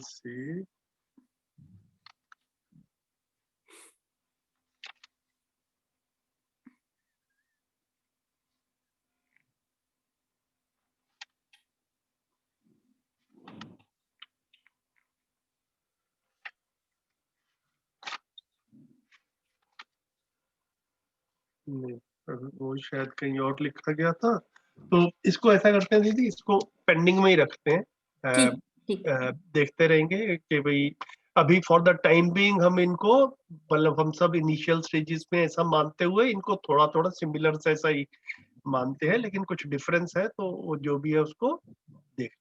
see. नहीं, वो शायद कहीं और लिखा गया था, तो इसको ऐसा करते हैं दीदी, इसको पेंडिंग में ही रखते हैं। ठीक ठीक। देखते रहेंगे कि भाई अभी फॉर द टाइम बीइंग हम इनको, मतलब हम सब इनिशियल स्टेजेस में ऐसा मानते हुए इनको थोड़ा थोड़ा सिमिलर ऐसा ही मानते हैं, लेकिन कुछ डिफरेंस है तो वो जो भी है उसको देख।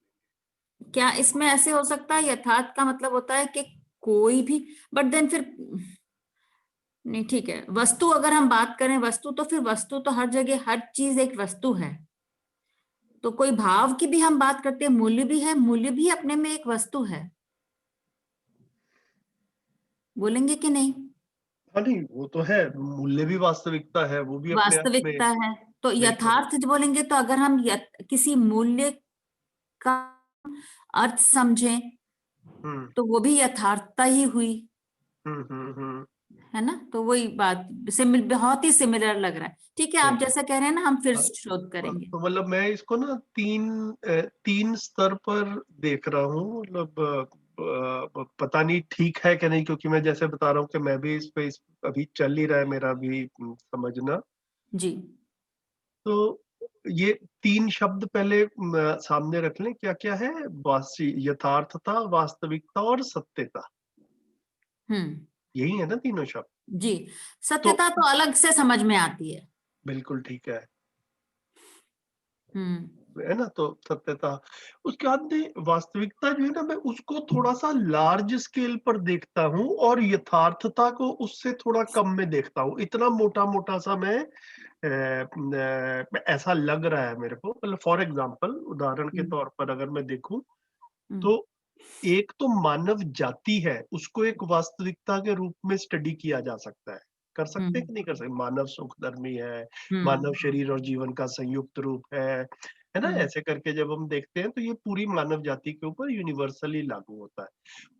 क्या इसमें ऐसे हो सकता है, यथार्थ का मतलब होता है कि कोई भी, बट देन फिर नहीं, ठीक है, वस्तु अगर हम बात करें वस्तु, तो फिर वस्तु तो हर जगह, हर चीज एक वस्तु है। तो कोई भाव की भी हम बात करते हैं, मूल्य भी है, मूल्य भी अपने में एक वस्तु है, बोलेंगे कि नहीं? हाँ नहीं, वो तो है, मूल्य भी वास्तविकता है, वो भी अपने आप में। वास्तविकता है। तो बिल्कुल। यथार्थ जो बोलेंगे, तो अगर हम किसी मूल्य का अर्थ समझें, हम्म तो वो भी यथार्थता ही हुई, हम्म। है ना? तो वही बात, बहुत ही सिमिलर लग रहा है। ठीक है, आप बिल्कुल। जैसा कह रहे हैं ना, हम फिर हाँ, शोध करेंगे। तो मतलब मैं इसको ना तीन स्तर पर देख रहा हूँ, मतलब पता नहीं ठीक है कि नहीं, क्योंकि मैं जैसे बता रहा हूँ कि मैं भी अभी चल ही रहा है मेरा भी समझना। जी। तो ये तीन शब्द पहले सामने रख लें, क्या क्या है? यथार्थता, वास्तविकता और सत्यता, हम्म। यही है ना तीनों शब्द? जी। तो सत्यता तो अलग से समझ में आती है। बिल्कुल ठीक हम्म है ना, तो सत्यता। उसके बाद में वास्तविकता जो है ना, मैं उसको थोड़ा सा लार्ज स्केल पर देखता हूँ और यथार्थता को उससे थोड़ा कम में देखता हूँ। इतना मोटा मोटा सा मैं ऐसा लग रहा है मेरे को, मतलब फॉर एग्जांपल, उदाहरण के हम्म तौर पर अगर मैं देखूं, हम्म तो एक तो मानव जाति है, उसको एक वास्तविकता के रूप में स्टडी किया जा सकता है। कर सकते हैं हम्म कि नहीं कर सकते? मानव सुखधर्मी है, मानव हम्म शरीर और जीवन का संयुक्त रूप है ना? हम्म ऐसे करके जब हम देखते हैं तो ये पूरी मानव जाति के ऊपर यूनिवर्सली लागू होता है।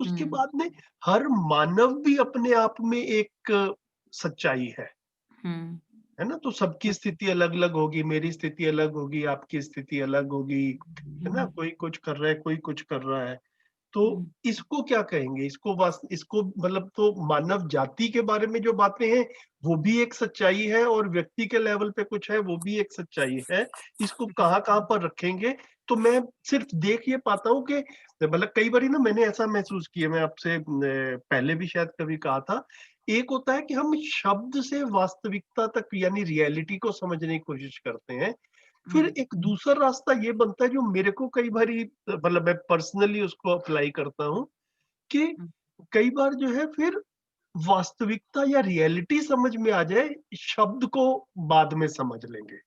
उसके हम्म बाद में हर मानव भी अपने आप में एक सच्चाई हम्म है ना? तो सबकी स्थिति अलग अलग होगी, मेरी स्थिति अलग होगी, आपकी स्थिति अलग होगी, है ना? कोई कुछ कर रहा है, कोई कुछ कर रहा है। तो हम्म इसको क्या कहेंगे? इसको मतलब, तो मानव जाति के बारे में जो बातें हैं वो भी एक सच्चाई है, और व्यक्ति के लेवल पे कुछ है वो भी एक सच्चाई है। इसको कहाँ कहाँ पर रखेंगे? तो मैं सिर्फ देख ये पाता हूँ कि, मतलब कई बार ना मैंने ऐसा महसूस किया, मैं आपसे पहले भी शायद कभी कहा था, एक होता है कि हम शब्द से वास्तविकता तक यानी रियलिटी को समझने की कोशिश करते हैं। फिर हम्म एक दूसरा रास्ता ये बनता है, जो मेरे को कई बारी, मतलब मैं पर्सनली उसको अप्लाई करता हूँ, कि कई बार जो है फिर वास्तविकता या रियलिटी समझ में आ जाए, शब्द को बाद में समझ लेंगे।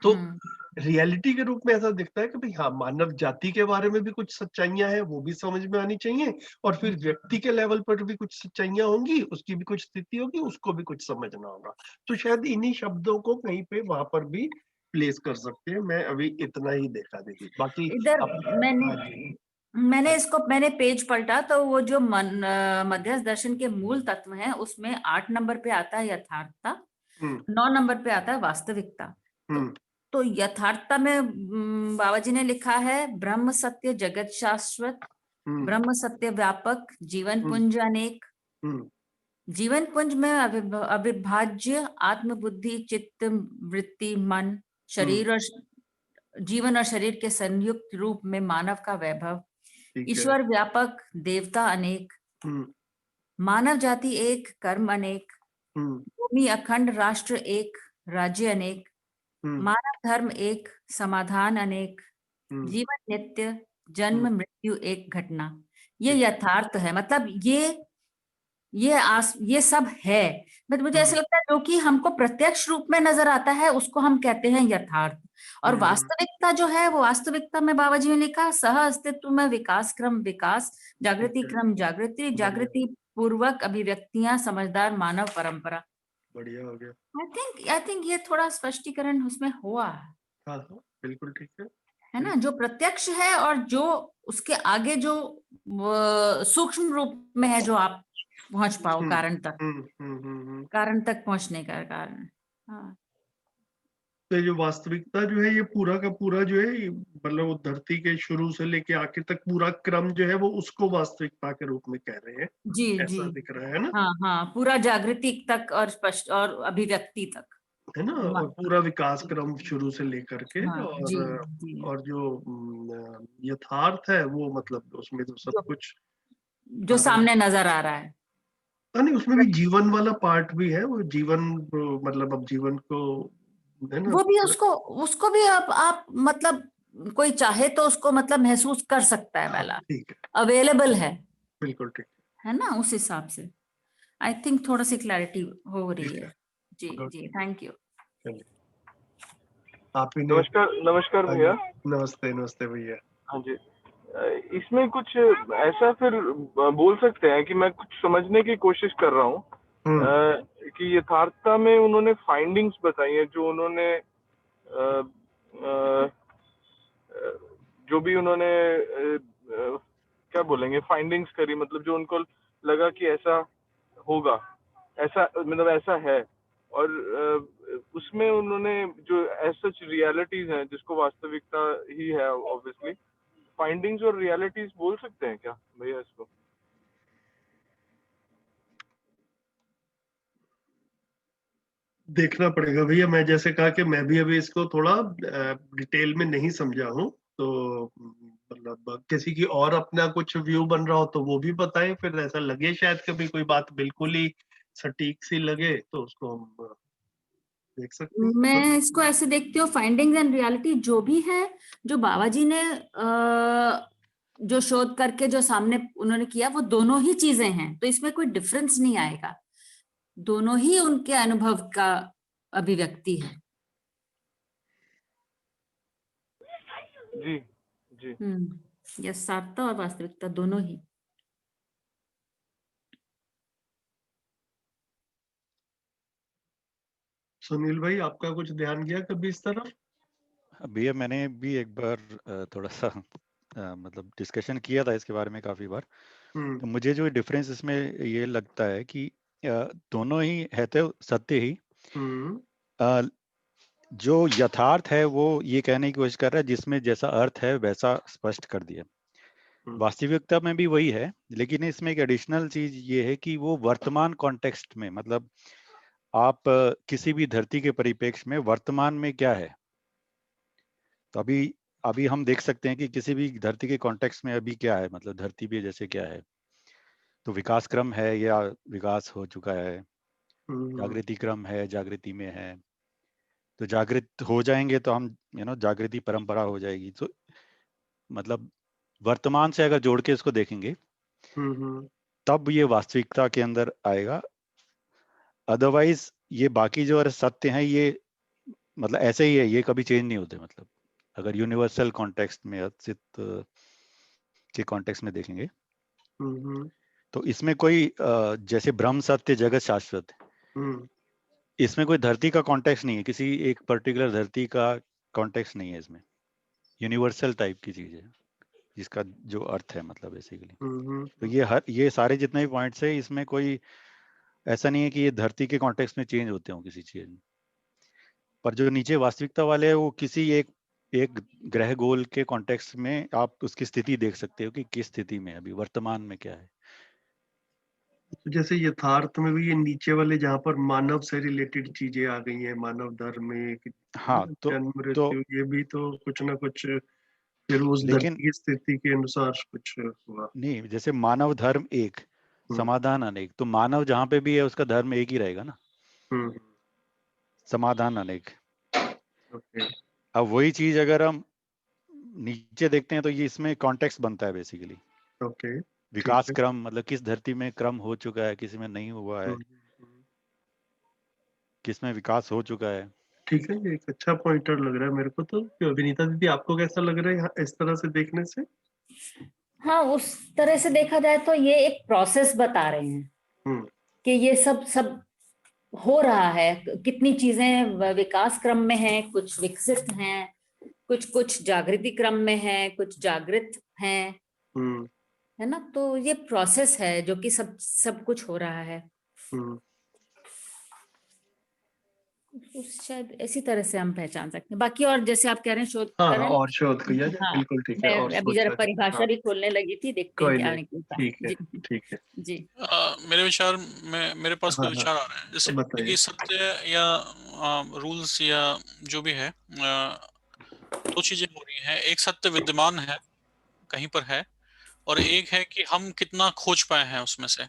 तो हम्म रियलिटी के रूप में ऐसा दिखता है कि भाई हाँ, मानव जाति के बारे में भी कुछ सच्चाइयां हैं, वो भी समझ में आनी चाहिए, और फिर व्यक्ति के लेवल पर भी कुछ सच्चाइयां होंगी, उसकी भी कुछ स्थिति होगी, उसको भी कुछ समझना होगा। तो शायद इन्हीं शब्दों को कहीं पे वहां पर भी प्लेस कर सकते हैं। मैं अभी इतना ही देखा देखी, बाकी इधर आप। हाँ जी। मैंने हाँ। इसको, मैंने पेज पलटा, तो वो जो मध्यस्थ दर्शन के मूल तत्व हैं, उसमें 8 नंबर पे आता है यथार्थता, हम्म 9 नंबर पे आता है वास्तविकता। तो हम्म तो यथार्थता में बाबा जी ने लिखा है, ब्रह्म सत्य जगत शाश्वत, हम्म ब्रह्म सत्य व्यापक, जीवन हम्म पुंज अनेक। हम्म जीवन पुंज में अविभाज्य आत्म बुद्धि चित्त वृत्ति मन, हम्म, शरीर और जीवन और शरीर के संयुक्त रूप में मानव का वैभव, ठीक है। ईश्वर व्यापक, देवता अनेक, हम्म मानव जाति एक, कर्म अनेक, हम्म भूमि अखंड, राष्ट्र एक, राज्य अनेक, हम्म मानव धर्म एक, समाधान अनेक, हम्म जीवन नित्य, जन्म हम्म, मृत्यु एक घटना। ये ठीक है। यथार्थ है, मतलब ये सब है। बट मुझे ऐसा हम्म लगता है, जो कि हमको प्रत्यक्ष रूप में नजर आता है, उसको हम कहते हैं यथार्थ। और हम्म वास्तविकता जो है, वो वास्तविकता में बाबा जी ने लिखा, सह अस्तित्व में विकास क्रम विकास, ठीक जागृति है। क्रम जागृति, बढ़िया। जागृति पूर्वक अभिव्यक्तियां, समझदार मानव परंपरा। बढ़िया हो गया। आई थिंक ये थोड़ा स्पष्टीकरण उसमें हुआ है। हाँ हाँ, बिल्कुल ठीक है। है ना, जो प्रत्यक्ष है और जो उसके आगे जो सूक्ष्म रूप में है, जो आप पहुंच पाओ कारण तक, कारण तक पहुंचने का कारण। हाँ, तो ये जो वास्तविकता जो है, ये पूरा का पूरा जो है, मतलब वो धरती के शुरू से लेके आखिर तक पूरा क्रम जो है वो उसको वास्तविकता के रूप में कह रहे हैं, जी जी, ऐसा दिख रहा है ना? हाँ हाँ, पूरा जागृति तक और स्पष्ट और अभिव्यक्ति तक, है ना? और पूरा विकास क्रम शुरू से लेकर के, हाँ जी जी, और जो यथार्थ है वो मतलब उसमें तो सब जो कुछ जो सामने नजर आ रहा है। नहीं, उसमें भी जीवन वाला पार्ट भी है, वो जीवन मतलब अब जीवन को, है ना? वो भी उसको उसको भी आप मतलब कोई चाहे तो उसको मतलब महसूस कर सकता है हाँ, वाला, ठीक है, अवेलेबल है बिल्कुल ठीक है ना, उस हिसाब से आई थिंक थोड़ा सी क्लैरिटी हो रही ठीक है। है। जी गुड, जी, थैंक यू। चलिए, आप ही ने। नमस्कार नमस्कार हाँ भैया। जी, नमस्ते नमस्ते भैया। हाँ जी। इसमें कुछ ऐसा फिर बोल सकते हैं कि मैं कुछ समझने की कोशिश कर रहा हूँ हम्म कि यथार्थता में उन्होंने फाइंडिंग्स बताई हैं, जो उन्होंने अ, अ, जो भी उन्होंने क्या बोलेंगे फाइंडिंग्स करी, मतलब जो उनको लगा कि ऐसा होगा, ऐसा मतलब ऐसा है, और उसमें उन्होंने जो सच रियलिटीज हैं जिसको वास्तविकता ही है ऑब्वियसली, फाइंडिंग्स और रियलिटीज बोल सकते हैं क्या भैया इसको? देखना पड़ेगा भैया, मैं जैसे कहा कि मैं भी अभी इसको थोड़ा डिटेल में नहीं समझा हूँ, तो मतलब किसी की और अपना कुछ व्यू बन रहा हो तो वो भी बताएं, फिर ऐसा लगे शायद कभी कोई बात बिल्कुल ही सटीक सी लगे तो उसको हम देख सकते हैं। मैं इसको ऐसे देखती हूँ, फाइंडिंग्स एंड रियलिटी जो भी है, जो बाबा जी ने जो शोध करके जो सामने उन्होंने किया, वो दोनों ही चीजें हैं, तो इसमें कोई डिफरेंस नहीं आएगा, दोनों ही उनके अनुभव का अभिव्यक्ति है। जी जी। यथार्थता और वास्तविकता दोनों ही। सुनील भाई, आपका कुछ ध्यान गया कभी इस तरफ? भैया मैंने भी एक बार थोड़ा सा मतलब डिस्कशन किया था इसके बारे में काफी बार। तो मुझे जो डिफरेंस इसमें ये लगता है कि दोनों ही है तो सत्य ही। अ, जो यथार्थ है वो ये कहने की कोशिश कर रहा है जिसमें जैसा अर्थ है वैसा स्पष्ट कर दिया। वास्तविकता में भी वही है, लेकिन इसमें एक एडिशनल चीज ये है कि वो वर्तमान कॉन्टेक्स्ट में, मतलब आप किसी भी धरती के परिप्रेक्ष्य में वर्तमान में क्या है, तो अभी अभी हम देख सकते हैं कि किसी भी धरती के कॉन्टेक्स्ट में अभी क्या है, मतलब धरती पे जैसे क्या है, तो विकास क्रम है या विकास हो चुका है, जागृति क्रम है, जागृति में है, तो जागृत हो जाएंगे तो हम जागृति परंपरा हो जाएगी। तो मतलब वर्तमान से अगर जोड़ के इसको देखेंगे तब ये वास्तविकता के अंदर आएगा। अदरवाइज ये बाकी जो सत्य हैं ये मतलब ऐसे ही है, ये कभी चेंज नहीं होते। मतलब अगर यूनिवर्सल कॉन्टेक्स्ट में, अस्तित्व के कॉन्टेक्स्ट में देखेंगे तो इसमें कोई जैसे ब्रह्म सत्य जगत शाश्वत, इसमें कोई धरती का कॉन्टेक्स्ट नहीं है, किसी एक पर्टिकुलर धरती का कॉन्टेक्स्ट नहीं है इसमें, यूनिवर्सल टाइप की चीज है जिसका जो अर्थ है मतलब बेसिकली। तो ये सारे जितने भी पॉइंट्स है इसमें कोई ऐसा नहीं है कि ये धरती के कॉन्टेक्स्ट में चेंज होते हो किसी चीज में। पर जो नीचे वास्तविकता वाले है वो किसी एक ग्रह गोल के कॉन्टेक्स्ट में आप उसकी स्थिति देख सकते हो कि किस स्थिति में अभी वर्तमान में क्या है। तो जैसे यथार्थ में भी ये नीचे वाले जहाँ पर मानव से रिलेटेड चीजें आ गई हैं, मानव धर्म में हाँ जन्म तो मृत्यु, ये भी तो कुछ ना कुछ फिर उस लेकिन धरती की स्थिति के अनुसार कुछ हुआ। नहीं, जैसे मानव धर्म एक, समाधान अनेक, तो मानव जहाँ पे भी है उसका धर्म एक ही रहेगा ना, समाधान अनेक। ओके, अब वही चीज अगर हम नीचे देखते हैं तो ये इसमें कॉन्टेक्स्ट बनता है बेसिकली। ओके, विकास क्रम मतलब किस धरती में क्रम हो चुका है, किसी में नहीं हुआ है, किस में विकास हो चुका है। ठीक है, ये एक अच्छा पॉइंटर लग रहा है मेरे को। तो विनीता दीदी, आपको कैसा लग रहा है इस तरह से देखने से? हाँ, उस तरह से देखा जाए तो ये एक प्रोसेस बता रहे हैं कि ये सब सब हो रहा है, कितनी चीजें विकास क्रम में हैं, कुछ विकसित हैं, कुछ कुछ जागृति क्रम में है, कुछ जागृत हैं, हम्म है ना। तो ये प्रोसेस है जो कि सब कुछ हो रहा है। हम्म तो शायद इसी तरह से हम पहचान सकते हैं। बाकी और जैसे आप कह रहे हैं शोध हाँ करें, और शोध किया जाए, हाँ बिल्कुल ठीक है, और मैं अभी जरा सोचा जाए। परिभाषा हाँ भी खोलने लगी थी, देखते हैं कोई क्या नहीं, निकलता है। ठीक है, जी ठीक है। जी। मेरे विचार में मेरे पास हाँ कुछ हाँ विचार आ रहे हैं, जैसे बताइए। कि सत्य या रूल्स या जो भी है, दो चीजें हो रही हैं। एक सत्य विद्यमान है, कहीं पर है, और एक है कि हम कितना खोज पाए हैं उसमें से।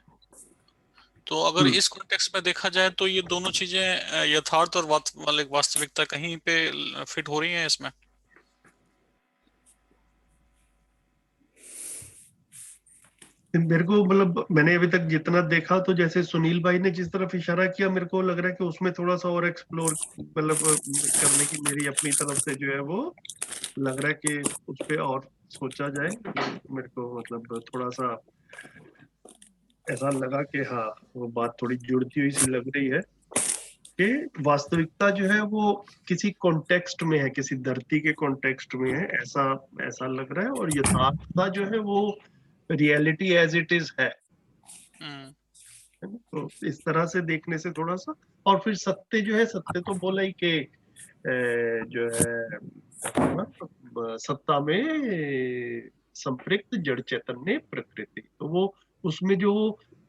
तो अगर हम्म इस कॉन्टेक्स्ट में देखा जाए तो ये दोनों चीजें यथार्थ और वास्तविकता कहीं पे फिट हो रही हैं इसमें। मेरे को मतलब मैंने अभी तक जितना देखा, तो जैसे सुनील भाई ने जिस तरफ इशारा किया, मेरे को लग रहा है कि उसमें थोड़ा सा और एक्सप्लोर मतलब करने की मेरी अपनी तरफ से जो है वो लग रहा है कि उस पे और सोचा जाए। मेरे को मतलब थोड़ा सा ऐसा लगा कि हाँ, वो बात थोड़ी जुड़ती हुई सी लग रही है कि वास्तविकता जो है वो किसी कॉन्टेक्स्ट में है, किसी धरती के कॉन्टेक्स्ट में है, ऐसा ऐसा लग रहा है। और यथार्थता जो है वो रियलिटी एज इट इज है हम्म ना? तो इस तरह से देखने से थोड़ा सा। और फिर सत्य जो है, सत्य तो बोला ही कि जो है अपना सत्ता में संपृक्त जड़ चैतन्य प्रकृति, तो वो उसमें जो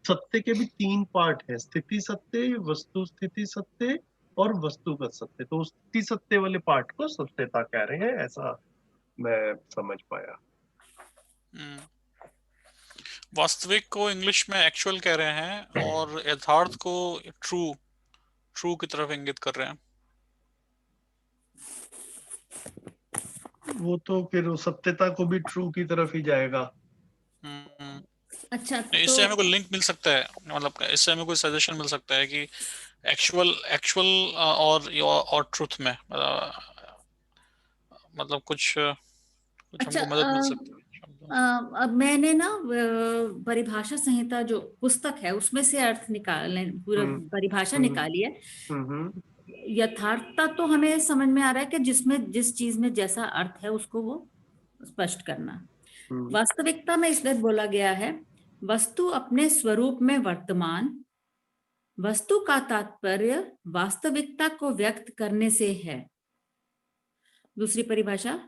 सत्य के भी तीन पार्ट है, स्थिति सत्य, वस्तु स्थिति सत्य और वस्तुगत सत्य। तो उस स्थिति सत्य वाले पार्ट को सत्यता कह रहे हैं, ऐसा मैं समझ पाया। हम्म वास्तविक को इंग्लिश में एक्चुअल कह रहे हैं, और यथार्थ को ट्रू ट्रू की तरफ इंगित कर रहे हैं। वो तो फिर उस सत्यता को भी ट्रू की तरफ ही जाएगा। हम्म अच्छा तो इससे हमें कोई लिंक मिल सकता है, मतलब इससे हमें कोई सजेशन मिल सकता है कि एक्चुअल एक्चुअल और ट्रुथ में मतलब कुछ कुछ अच्छा हमको मदद मिल सकती है शब्दों से। अब मैंने ना परिभाषा संहिता जो पुस्तक है उसमें से अर्थ निकालने, पूरा हम्म परिभाषा हम्म निकाली है। हम्म यथार्थता तो हमें समझ में आ रहा है कि जिसमें जिस चीज में जैसा अर्थ है उसको वो स्पष्ट करना। हम्म वास्तविकता में इसलिए बोला गया है, वस्तु अपने स्वरूप में वर्तमान, वस्तु का तात्पर्य वास्तविकता को व्यक्त करने से है। दूसरी परिभाषा,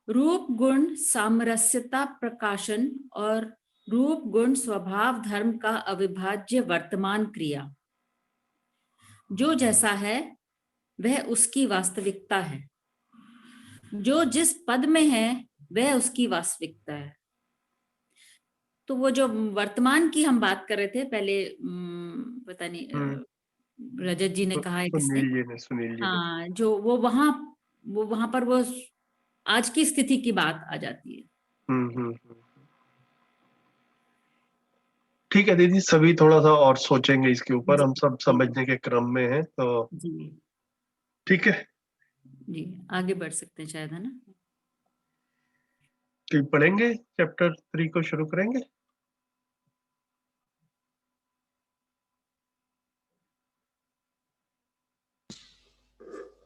रूप गुण सामरस्यता प्रकाशन और रूप गुण स्वभाव धर्म का अविभाज्य वर्तमान क्रिया। जो जैसा है वह उसकी वास्तविकता है, जो जिस पद में है वह उसकी वास्तविकता है। तो वो जो वर्तमान की हम बात कर रहे थे पहले, पता नहीं हम्म रजत जी ने कहा है किसने, सुनील जी ने। हाँ जो वो वहां पर वो आज की स्थिति की बात आ जाती है। हम्म। ठीक है दीदी, सभी थोड़ा सा और सोचेंगे इसके ऊपर, जी हम सब जी समझने के क्रम में हैं, तो जी ठीक है। जी आगे बढ़ सकते हैं शायद, है ना। कि पढ़ेंगे चैप्टर 3 को शुरू करेंगे।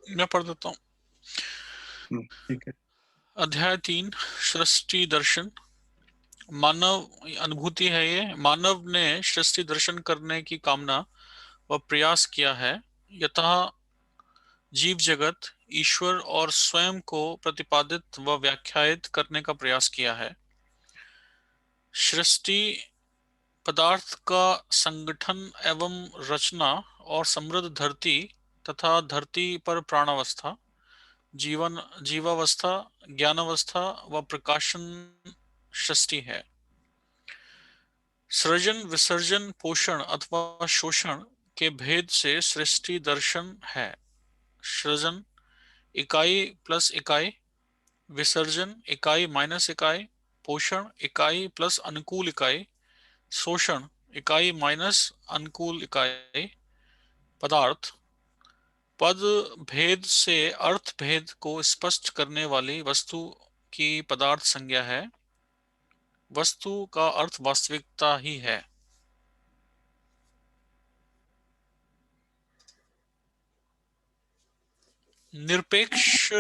मैं पढ़ देता हूँ। ठीक है। अध्याय 3, सृष्टि दर्शन। मानव अनुभूति है ये। मानव ने सृष्टि दर्शन करने की कामना व प्रयास किया है। यतः जीव जगत, ईश्वर और स्वयं को प्रतिपादित व व्याख्यायित करने का प्रयास किया है। सृष्टि पदार्थ का संगठन एवं रचना और समृद्ध धरती तथा धरती पर प्राणावस्था, जीवन जीवावस्था, ज्ञानावस्था व प्रकाशन सृष्टि है। सृजन, विसर्जन, पोषण अथवा शोषण के भेद से सृष्टि दर्शन है। सृजन इकाई प्लस इकाई, विसर्जन इकाई माइनस इकाई, पोषण इकाई प्लस अनुकूल इकाई, शोषण इकाई माइनस अनुकूल इकाई। पदार्थ पद भेद से अर्थ भेद को स्पष्ट करने वाली वस्तु की पदार्थ संज्ञा है। वस्तु का अर्थ वास्तविकता ही है। निरपेक्ष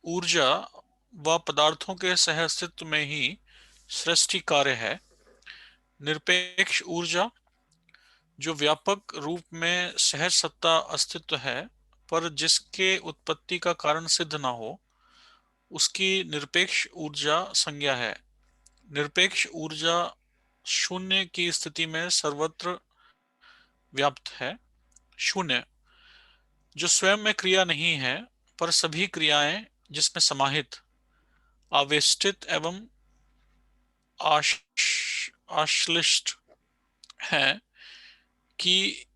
ऊर्जा व पदार्थों के सहअस्तित्व में ही सृष्टि कार्य है। निरपेक्ष ऊर्जा जो व्यापक रूप में सहज सत्ता अस्तित्व है पर जिसके उत्पत्ति का कारण सिद्ध न हो, उसकी निरपेक्ष ऊर्जा संज्ञा है। निरपेक्ष ऊर्जा शून्य की स्थिति में सर्वत्र व्याप्त है। शून्य जो स्वयं में क्रिया नहीं है पर सभी क्रियाएं जिसमें समाहित, आवेष्टित एवं आश्लिष्ट है की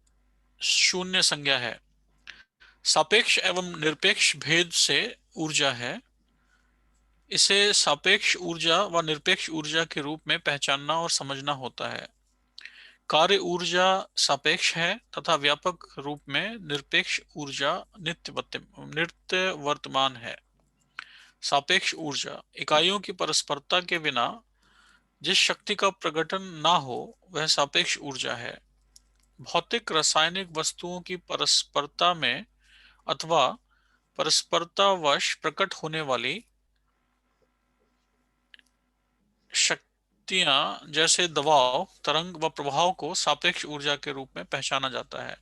शून्य संज्ञा है। सापेक्ष एवं निरपेक्ष भेद से ऊर्जा है। इसे सापेक्ष ऊर्जा व निरपेक्ष ऊर्जा के रूप में पहचानना और समझना होता है। कार्य ऊर्जा सापेक्ष है तथा व्यापक रूप में निरपेक्ष ऊर्जा नित्य वर्तमान है। सापेक्ष ऊर्जा इकाइयों की परस्परता के बिना जिस शक्ति का प्रकटन ना हो वह सापेक्ष ऊर्जा है। भौतिक रासायनिक वस्तुओं की परस्परता में अथवा परस्परतावश प्रकट होने वाली शक्तियां जैसे दबाव, तरंग व प्रभाव को सापेक्ष ऊर्जा के रूप में पहचाना जाता है।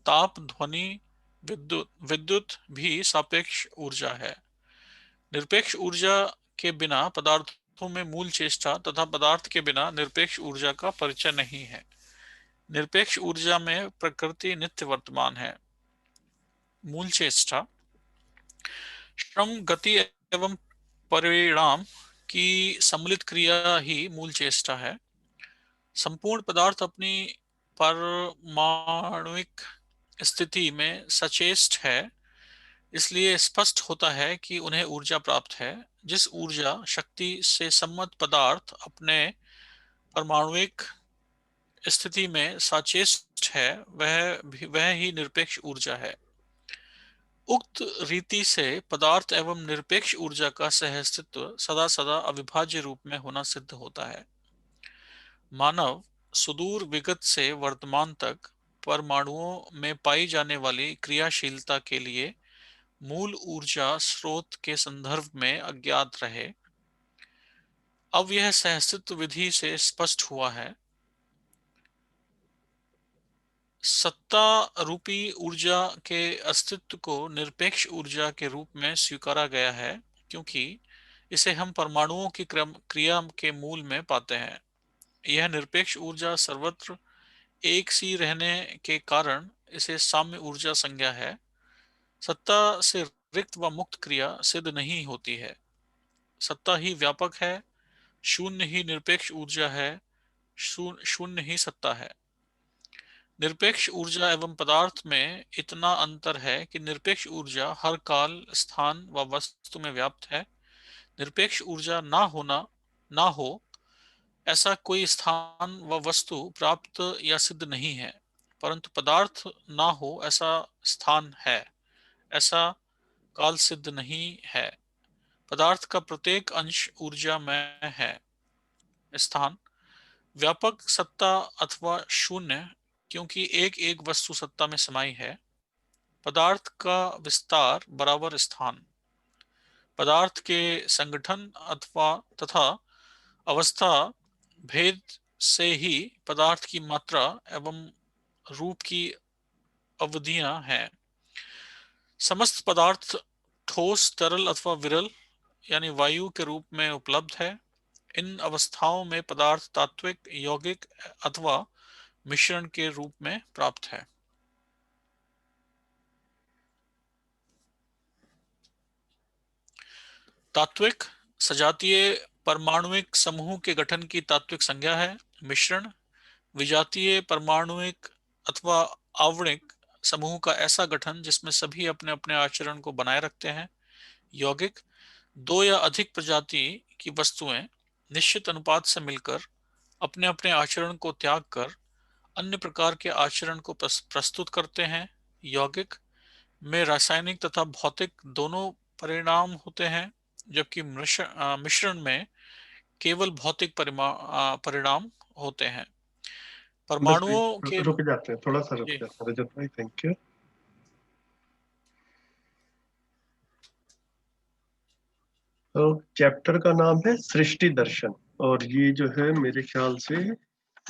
ताप, ध्वनि, विद्युत भी सापेक्ष ऊर्जा है। निरपेक्ष ऊर्जा के बिना पदार्थों में मूल चेष्टा तथा पदार्थ के बिना निरपेक्ष ऊर्जा का परिचय नहीं है। निरपेक्ष ऊर्जा में प्रकृति नित्य वर्तमान है। मूल चेष्टा श्रम, गति एवं परिणाम की सम्मिलित क्रिया ही मूल चेष्टा है। संपूर्ण पदार्थ अपनी परमाणुिक स्थिति में सचेष्ट है, इसलिए स्पष्ट होता है कि उन्हें ऊर्जा प्राप्त है। जिस ऊर्जा शक्ति से सम्मत पदार्थ अपने परमाणुिक स्थिति में सचेष्ट है वह ही निरपेक्ष ऊर्जा है। उक्त रीति से पदार्थ एवं निरपेक्ष ऊर्जा का सहअस्तित्व सदा सदा अविभाज्य रूप में होना सिद्ध होता है। मानव सुदूर विगत से वर्तमान तक परमाणुओं में पाई जाने वाली क्रियाशीलता के लिए मूल ऊर्जा स्रोत के संदर्भ में अज्ञात रहे। अब यह सहअस्तित्व विधि से स्पष्ट हुआ है। सत्ता रूपी ऊर्जा के अस्तित्व को निरपेक्ष ऊर्जा के रूप में स्वीकारा गया है क्योंकि इसे हम परमाणुओं की क्रिया के मूल में पाते हैं। यह निरपेक्ष ऊर्जा सर्वत्र एक सी रहने के कारण इसे साम्य ऊर्जा संज्ञा है। सत्ता से रिक्त व मुक्त क्रिया सिद्ध नहीं होती है। सत्ता ही व्यापक है, शून्य ही निरपेक्ष ऊर्जा है, शून्य ही सत्ता है। निरपेक्ष ऊर्जा एवं पदार्थ में इतना अंतर है कि निरपेक्ष ऊर्जा हर काल, स्थान व वस्तु में व्याप्त है। निरपेक्ष ऊर्जा ना हो ऐसा कोई स्थान व वस्तु प्राप्त या सिद्ध नहीं है, परंतु पदार्थ ना हो ऐसा स्थान है, ऐसा काल सिद्ध नहीं है। पदार्थ का प्रत्येक अंश ऊर्जा में है। स्थान व्यापक सत्ता अथवा शून्य क्योंकि एक एक वस्तु सत्ता में समाई है। पदार्थ का विस्तार बराबर स्थान। पदार्थ के संगठन अथवा तथा अवस्था भेद से ही पदार्थ की मात्रा एवं रूप की अवधियां हैं। समस्त पदार्थ ठोस, तरल अथवा विरल यानी वायु के रूप में उपलब्ध है। इन अवस्थाओं में पदार्थ तात्विक, यौगिक अथवा मिश्रण के रूप में प्राप्त है। तात्विक सजातीय परमाणुिक समूह के गठन की तात्विक संज्ञा है। मिश्रण विजातीय परमाणुिक अथवा आवरणिक समूह का ऐसा गठन जिसमें सभी अपने अपने आचरण को बनाए रखते हैं। यौगिक दो या अधिक प्रजाति की वस्तुएं निश्चित अनुपात से मिलकर अपने अपने आचरण को त्याग कर अन्य प्रकार के आचरण को प्रस्तुत करते हैं। यौगिक में रासायनिक तथा भौतिक दोनों परिणाम होते हैं, जबकि मिश्रण में केवल भौतिक परिणाम होते हैं। परमाणुओं के रुक जाते हैं, थोड़ा सा रुक जाते हैं रजत भाई, थैंक यू। तो चैप्टर का नाम है सृष्टि दर्शन, और ये जो है मेरे ख्याल से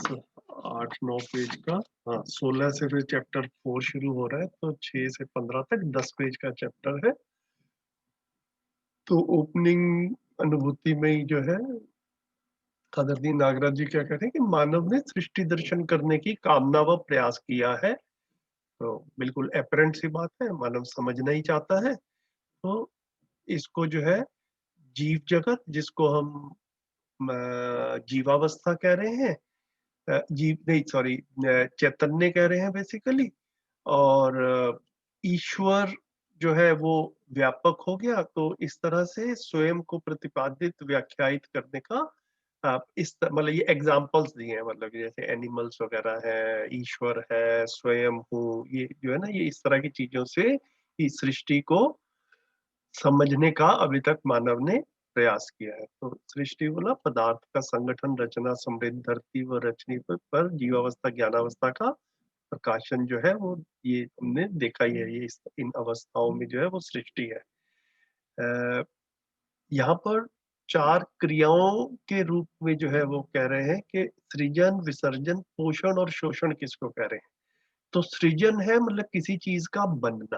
8-9 पेज का, हाँ 16 से फिर चैप्टर 4 शुरू हो रहा है, तो 6 से 15 तक 10 पेज का चैप्टर है। तो ओपनिंग अनुभूति में ही जो है आदरणीय नागराज जी क्या कह रहे हैं कि मानव ने सृष्टि दर्शन करने की कामना व प्रयास किया है। तो बिल्कुल एपरेंट सी बात है, मानव समझना ही चाहता है। तो इसको जो है जीव जगत, जिसको हम जीवावस्था कह रहे हैं, जीव नहीं सॉरी चैतन्य कह रहे हैं बेसिकली, और ईश्वर जो है वो व्यापक हो गया। तो इस तरह से स्वयं को प्रतिपादित व्याख्यायित करने का इस मतलब ये एग्जांपल्स दिए हैं, मतलब जैसे एनिमल्स वगैरह है, ईश्वर है, स्वयं हूँ, ये जो है ना, ये इस तरह की चीजों से इस सृष्टि को समझने का अभी तक मानव ने प्रयास किया है। तो सृष्टि बोला पदार्थ का संगठन, रचना, समृद्ध धरती व रचनी पर जीवावस्था ज्ञानावस्था का प्रकाशन जो है वो ये हमने देखा ही है। ये इन अवस्थाओं में जो है वो सृष्टि है। यहाँ पर 4 क्रियाओं के रूप में जो है वो कह रहे हैं कि सृजन, विसर्जन, पोषण और शोषण किसको कह रहे हैं। तो सृजन है मतलब किसी चीज का बनना,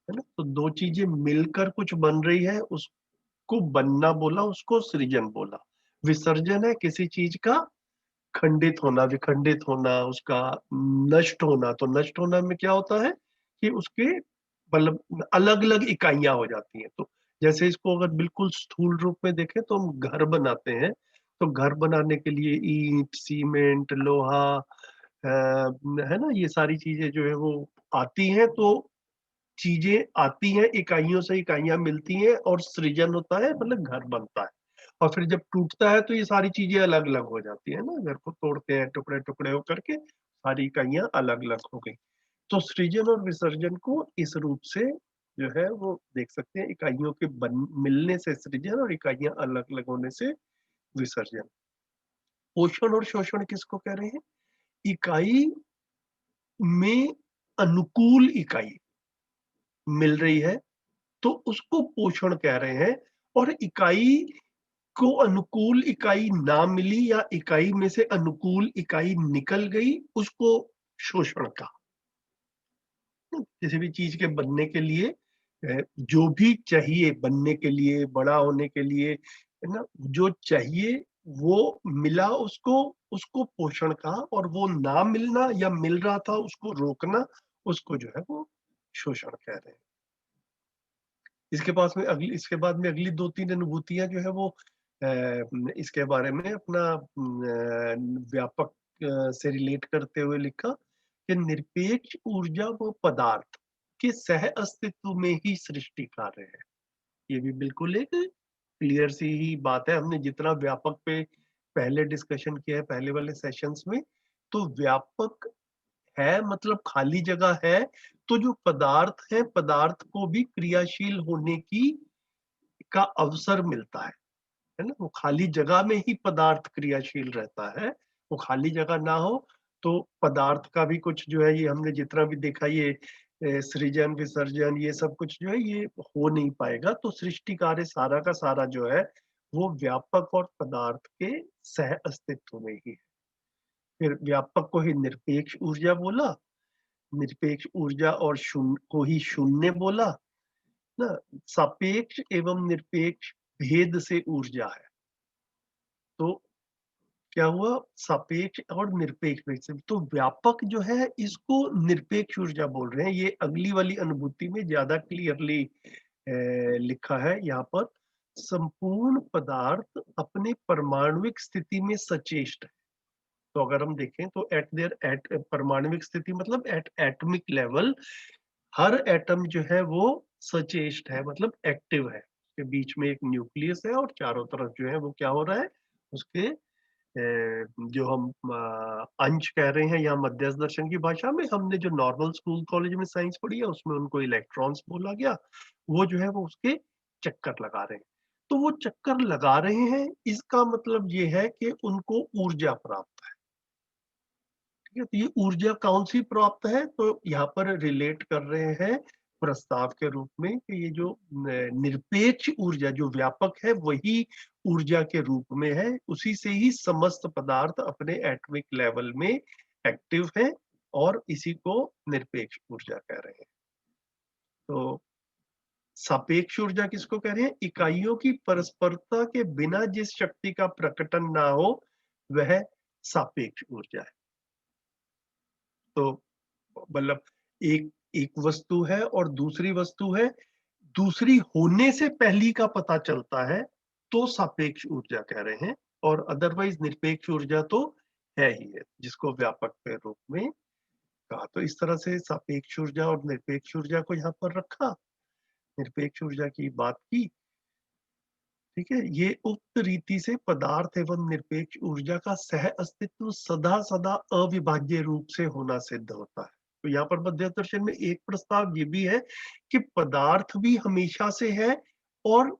है ना। तो 2 चीजें मिलकर कुछ बन रही है, उसको बनना बोला, उसको सृजन बोला। विसर्जन है किसी चीज का खंडित होना, विखंडित होना, उसका नष्ट होना। तो नष्ट होना में क्या होता है कि उसके मतलब अलग अलग इकाइयां हो जाती हैं। तो जैसे इसको अगर बिल्कुल स्थूल रूप में देखें तो हम घर बनाते हैं, तो घर बनाने के लिए ईंट, सीमेंट, लोहा, है ना, ये सारी चीजें जो है वो आती हैं। तो चीजें आती हैं, इकाइयों से इकाइयां मिलती हैं और सृजन होता है, मतलब घर बनता है। और फिर जब टूटता है तो ये सारी चीजें अलग अलग हो जाती है ना, घर को तोड़ते हैं टुकड़े टुकड़े होकर के सारी इकाइयां अलग अलग हो गई। तो सृजन और विसर्जन को इस रूप से जो है वो देख सकते हैं, इकाइयों के मिलने से सृजन और इकाइयां अलग अलग होने से विसर्जन। पोषण और शोषण किसको कह रहे हैं? इकाई में अनुकूल इकाई मिल रही है तो उसको पोषण कह रहे हैं, और इकाई को अनुकूल इकाई ना मिली या इकाई में से अनुकूल इकाई निकल गई, उसको शोषण कहा। किसी भी चीज के बनने के लिए जो भी चाहिए, बनने के लिए, बड़ा होने के लिए, है ना, जो चाहिए वो मिला, उसको उसको पोषण कहा। और वो ना मिलना या मिल रहा था उसको रोकना, उसको जो है वो शोषण कह रहे हैं। इसके बाद में अगली 2-3 अनुभूतियां जो है वो इसके बारे में अपना व्यापक से रिलेट करते हुए लिखा कि निरपेक्ष ऊर्जा व पदार्थ के सह अस्तित्व में ही सृष्टि कार्य है। ये भी बिल्कुल एक क्लियर सी ही बात है। हमने जितना व्यापक पे पहले डिस्कशन किया है पहले वाले सेशंस में, तो व्यापक है मतलब खाली जगह है, तो जो पदार्थ है, पदार्थ को भी क्रियाशील होने की का अवसर मिलता है ना। वो खाली जगह में ही पदार्थ क्रियाशील रहता है। वो खाली जगह ना हो तो पदार्थ का भी कुछ जो है, ये हमने जितना भी देखा, ये सृजन, विसर्जन, ये सब कुछ जो है ये हो नहीं पाएगा। तो सृष्टि कार्य सारा का सारा जो है वो व्यापक और पदार्थ के सह अस्तित्व में ही है। फिर व्यापक को ही निरपेक्ष ऊर्जा बोला, निरपेक्ष ऊर्जा और शून्य को ही शून्य बोला ना। सापेक्ष एवं निरपेक्ष भेद से ऊर्जा है। तो क्या हुआ, सापेक्ष और निरपेक्ष भेद से। तो व्यापक जो है इसको निरपेक्ष ऊर्जा बोल रहे हैं। ये अगली वाली अनुभूति में ज्यादा क्लियरली लिखा है यहाँ पर। संपूर्ण पदार्थ अपने परमाणुविक स्थिति में सचेष्ट है। तो अगर हम देखें तो एट परमाणुविक स्थिति मतलब एट एटॉमिक लेवल, हर एटम जो है वो सचेष्ट है, मतलब एक्टिव है। उसके बीच में एक न्यूक्लियस है और चारों तरफ जो है वो क्या हो रहा है, उसके जो हम अंश कह रहे हैं या मध्यस्थ दर्शन की भाषा में, हमने जो नॉर्मल स्कूल कॉलेज में साइंस पढ़ी है उसमें उनको इलेक्ट्रॉन्स बोला गया। वो जो है वो उसके चक्कर लगा रहे हैं। तो वो चक्कर लगा रहे हैं, इसका मतलब ये है कि उनको ऊर्जा प्राप्त है। ठीक है, तो ये ऊर्जा कौन सी प्राप्त है, तो यहाँ पर रिलेट कर रहे हैं प्रस्ताव के रूप में कि ये जो निरपेक्ष ऊर्जा जो व्यापक है वही ऊर्जा के रूप में है, उसी से ही समस्त पदार्थ अपने एटॉमिक लेवल में एक्टिव है और इसी को निरपेक्ष ऊर्जा कह रहे हैं। तो सापेक्ष ऊर्जा किसको कह रहे हैं? इकाइयों की परस्परता के बिना जिस शक्ति का प्रकटन ना हो वह सापेक्ष ऊर्जा है। तो मतलब एक एक वस्तु है और दूसरी वस्तु है, दूसरी होने से पहली का पता चलता है तो सापेक्ष ऊर्जा कह रहे हैं, और अदरवाइज निरपेक्ष ऊर्जा तो है ही है, जिसको व्यापक के रूप में कहा। तो इस तरह से सापेक्ष ऊर्जा और निरपेक्ष ऊर्जा को यहाँ पर रखा, निरपेक्ष ऊर्जा की बात की। ठीक है, ये उक्त रीति से पदार्थ एवं निरपेक्ष ऊर्जा का सह अस्तित्व सदा सदा अविभाज्य रूप से होना सिद्ध होता है। तो यहाँ पर मध्यस्थ दर्शन में एक प्रस्ताव ये भी है कि पदार्थ भी हमेशा से है, और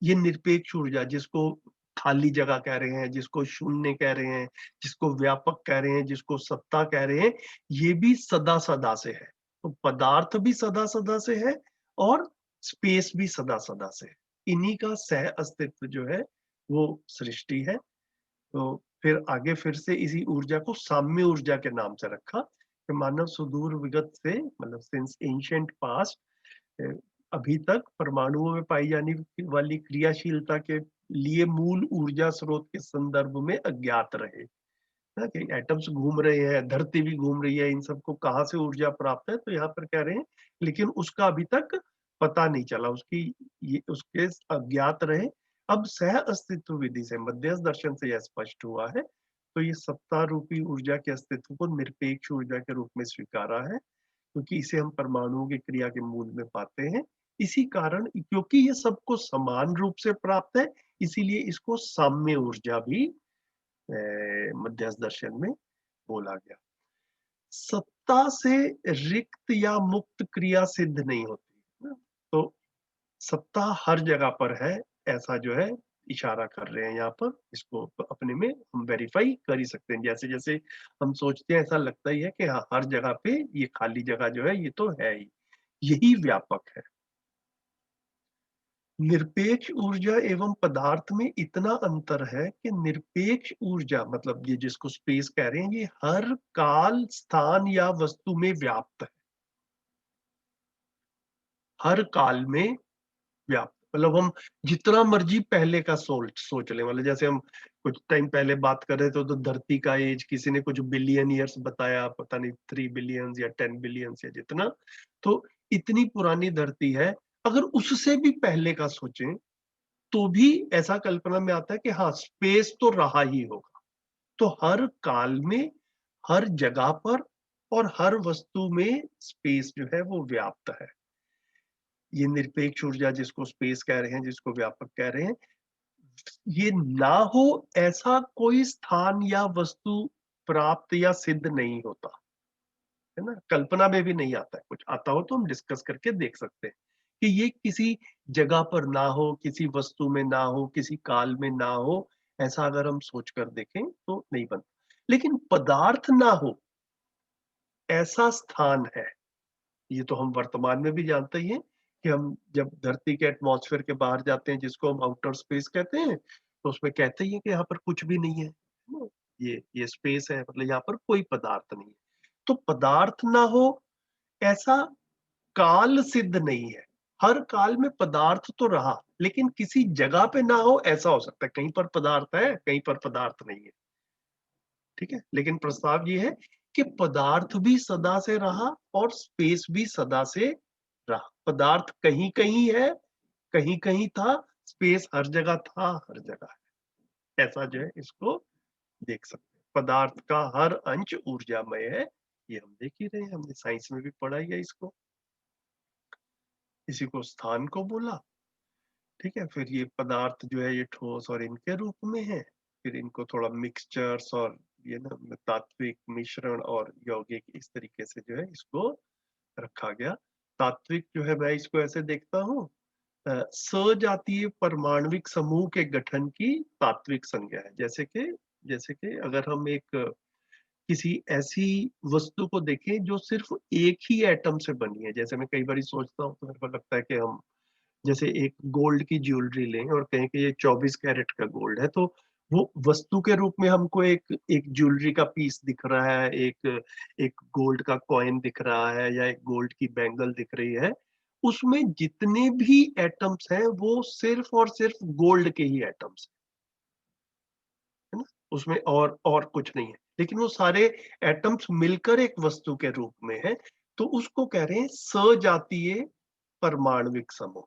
ये निरपेक्ष ऊर्जा जिसको खाली जगह कह रहे हैं, जिसको शून्य कह रहे हैं, जिसको व्यापक कह रहे हैं, जिसको सत्ता कह रहे हैं, ये भी सदा सदा से है। तो पदार्थ भी सदा सदा से है और स्पेस भी सदा सदा से है। इन्हीं का सह अस्तित्व जो है वो सृष्टि है। तो फिर आगे फिर से इसी ऊर्जा को साम्य ऊर्जा के नाम से रखा कि मानव सुदूर विगत से, मतलब सिंस एंशिएंट पास्ट, अभी तक परमाणुओं में पाई जाने वाली क्रियाशीलता के लिए मूल ऊर्जा स्रोत के संदर्भ में अज्ञात रहे। कि एटम्स घूम रहे हैं, धरती भी घूम रही है, इन सबको कहाँ से ऊर्जा प्राप्त है, तो यहाँ पर कह रहे हैं लेकिन उसका अभी तक पता नहीं चला, उसकी ये उसके अज्ञात रहे। अब सह अस्तित्व विधि से, मध्यस्थ दर्शन से यह स्पष्ट हुआ है। तो ये सत्ता रूपी ऊर्जा के अस्तित्व को निरपेक्ष ऊर्जा के रूप में स्वीकारा है, क्योंकि इसे हम परमाणुओं की क्रिया के मूल में पाते हैं। इसी कारण, क्योंकि ये सबको समान रूप से प्राप्त है, इसीलिए इसको साम्य ऊर्जा भी मध्यस्थ दर्शन में बोला गया। सत्ता से रिक्त या मुक्त क्रिया सिद्ध नहीं होती, तो सत्ता हर जगह पर है, ऐसा जो है इशारा कर रहे हैं यहाँ पर। इसको अपने में हम वेरीफाई कर ही सकते हैं। जैसे जैसे हम सोचते हैं ऐसा लगता ही है कि हाँ, हर जगह पे ये खाली जगह जो है ये तो है ही, यही व्यापक है। निरपेक्ष ऊर्जा एवं पदार्थ में इतना अंतर है कि निरपेक्ष ऊर्जा, मतलब ये जिसको स्पेस कह रहे हैं, ये हर काल, स्थान या वस्तु में व्याप्त है। हर काल में व्याप्त, मतलब हम जितना मर्जी पहले का सोच लें, मतलब जैसे हम कुछ टाइम पहले बात कर रहे थे तो धरती का एज किसी ने कुछ बिलियन ईयर्स बताया, पता नहीं 3 बिलियन या 10 बिलियन या जितना, तो इतनी पुरानी धरती है। अगर उससे भी पहले का सोचें तो भी ऐसा कल्पना में आता है कि हाँ, स्पेस तो रहा ही होगा। तो हर काल में, हर जगह पर और हर वस्तु में स्पेस जो है वो व्याप्त है। ये निरपेक्ष ऊर्जा जिसको स्पेस कह रहे हैं, जिसको व्यापक कह रहे हैं, ये ना हो ऐसा कोई स्थान या वस्तु प्राप्त या सिद्ध नहीं होता है ना। कल्पना में भी नहीं आता है, कुछ आता हो तो हम डिस्कस करके देख सकते हैं कि ये किसी जगह पर ना हो, किसी वस्तु में ना हो, किसी काल में ना हो, ऐसा अगर हम सोच कर देखें तो नहीं बनता। लेकिन पदार्थ ना हो ऐसा स्थान है, ये तो हम वर्तमान में भी जानते ही हैं कि हम जब धरती के एटमॉस्फेयर के बाहर जाते हैं, जिसको हम आउटर स्पेस कहते हैं, तो उसमें कहते ही हैं कि यहाँ पर कुछ भी नहीं है, ये स्पेस है, मतलब यहाँ पर कोई पदार्थ नहीं है। तो पदार्थ ना हो ऐसा काल सिद्ध नहीं है। हर काल में पदार्थ तो रहा, लेकिन किसी जगह पे ना हो ऐसा हो सकता है। कहीं पर पदार्थ है, कहीं पर पदार्थ नहीं है। ठीक है, लेकिन प्रस्ताव ये है कि पदार्थ भी सदा से रहा और स्पेस भी सदा से रहा। पदार्थ कहीं कहीं है, कहीं कहीं था, स्पेस हर जगह था, हर जगह है। ऐसा जो है इसको देख सकते हैं। पदार्थ का हर अंश ऊर्जामय है, ये हम देख ही रहे हैं, हमने साइंस में भी पढ़ा ही है इसको। इसी को स्थान को बोला। ठीक है, फिर ये पदार्थ जो है ये ठोस और इनके रूप में है। फिर इनको थोड़ा मिक्सचर्स और ये ना तात्विक मिश्रण और यौगिक, इस तरीके से जो है इसको रखा गया। तात्विक जो है मैं इसको ऐसे देखता हूँ, सजातीय परमाणविक समूह के गठन की तात्विक संज्ञा है। जैसे कि अगर हम एक किसी ऐसी वस्तु को देखें जो सिर्फ एक ही एटम से बनी है। जैसे मैं कई बार सोचता हूँ तो मेरे को लगता है कि हम जैसे एक गोल्ड की ज्वेलरी लें और कहें कि ये 24 कैरेट का गोल्ड है, तो वो वस्तु के रूप में हमको एक एक ज्वेलरी का पीस दिख रहा है, एक गोल्ड का कॉइन दिख रहा है या एक गोल्ड की बैंगल दिख रही है। उसमें जितने भी एटम्स हैं वो सिर्फ और सिर्फ गोल्ड के ही एटम्स है ना? उसमें और कुछ नहीं है। लेकिन वो सारे एटम्स मिलकर एक वस्तु के रूप में है, तो उसको कह रहे हैं सजातीय परमाणविक समूह,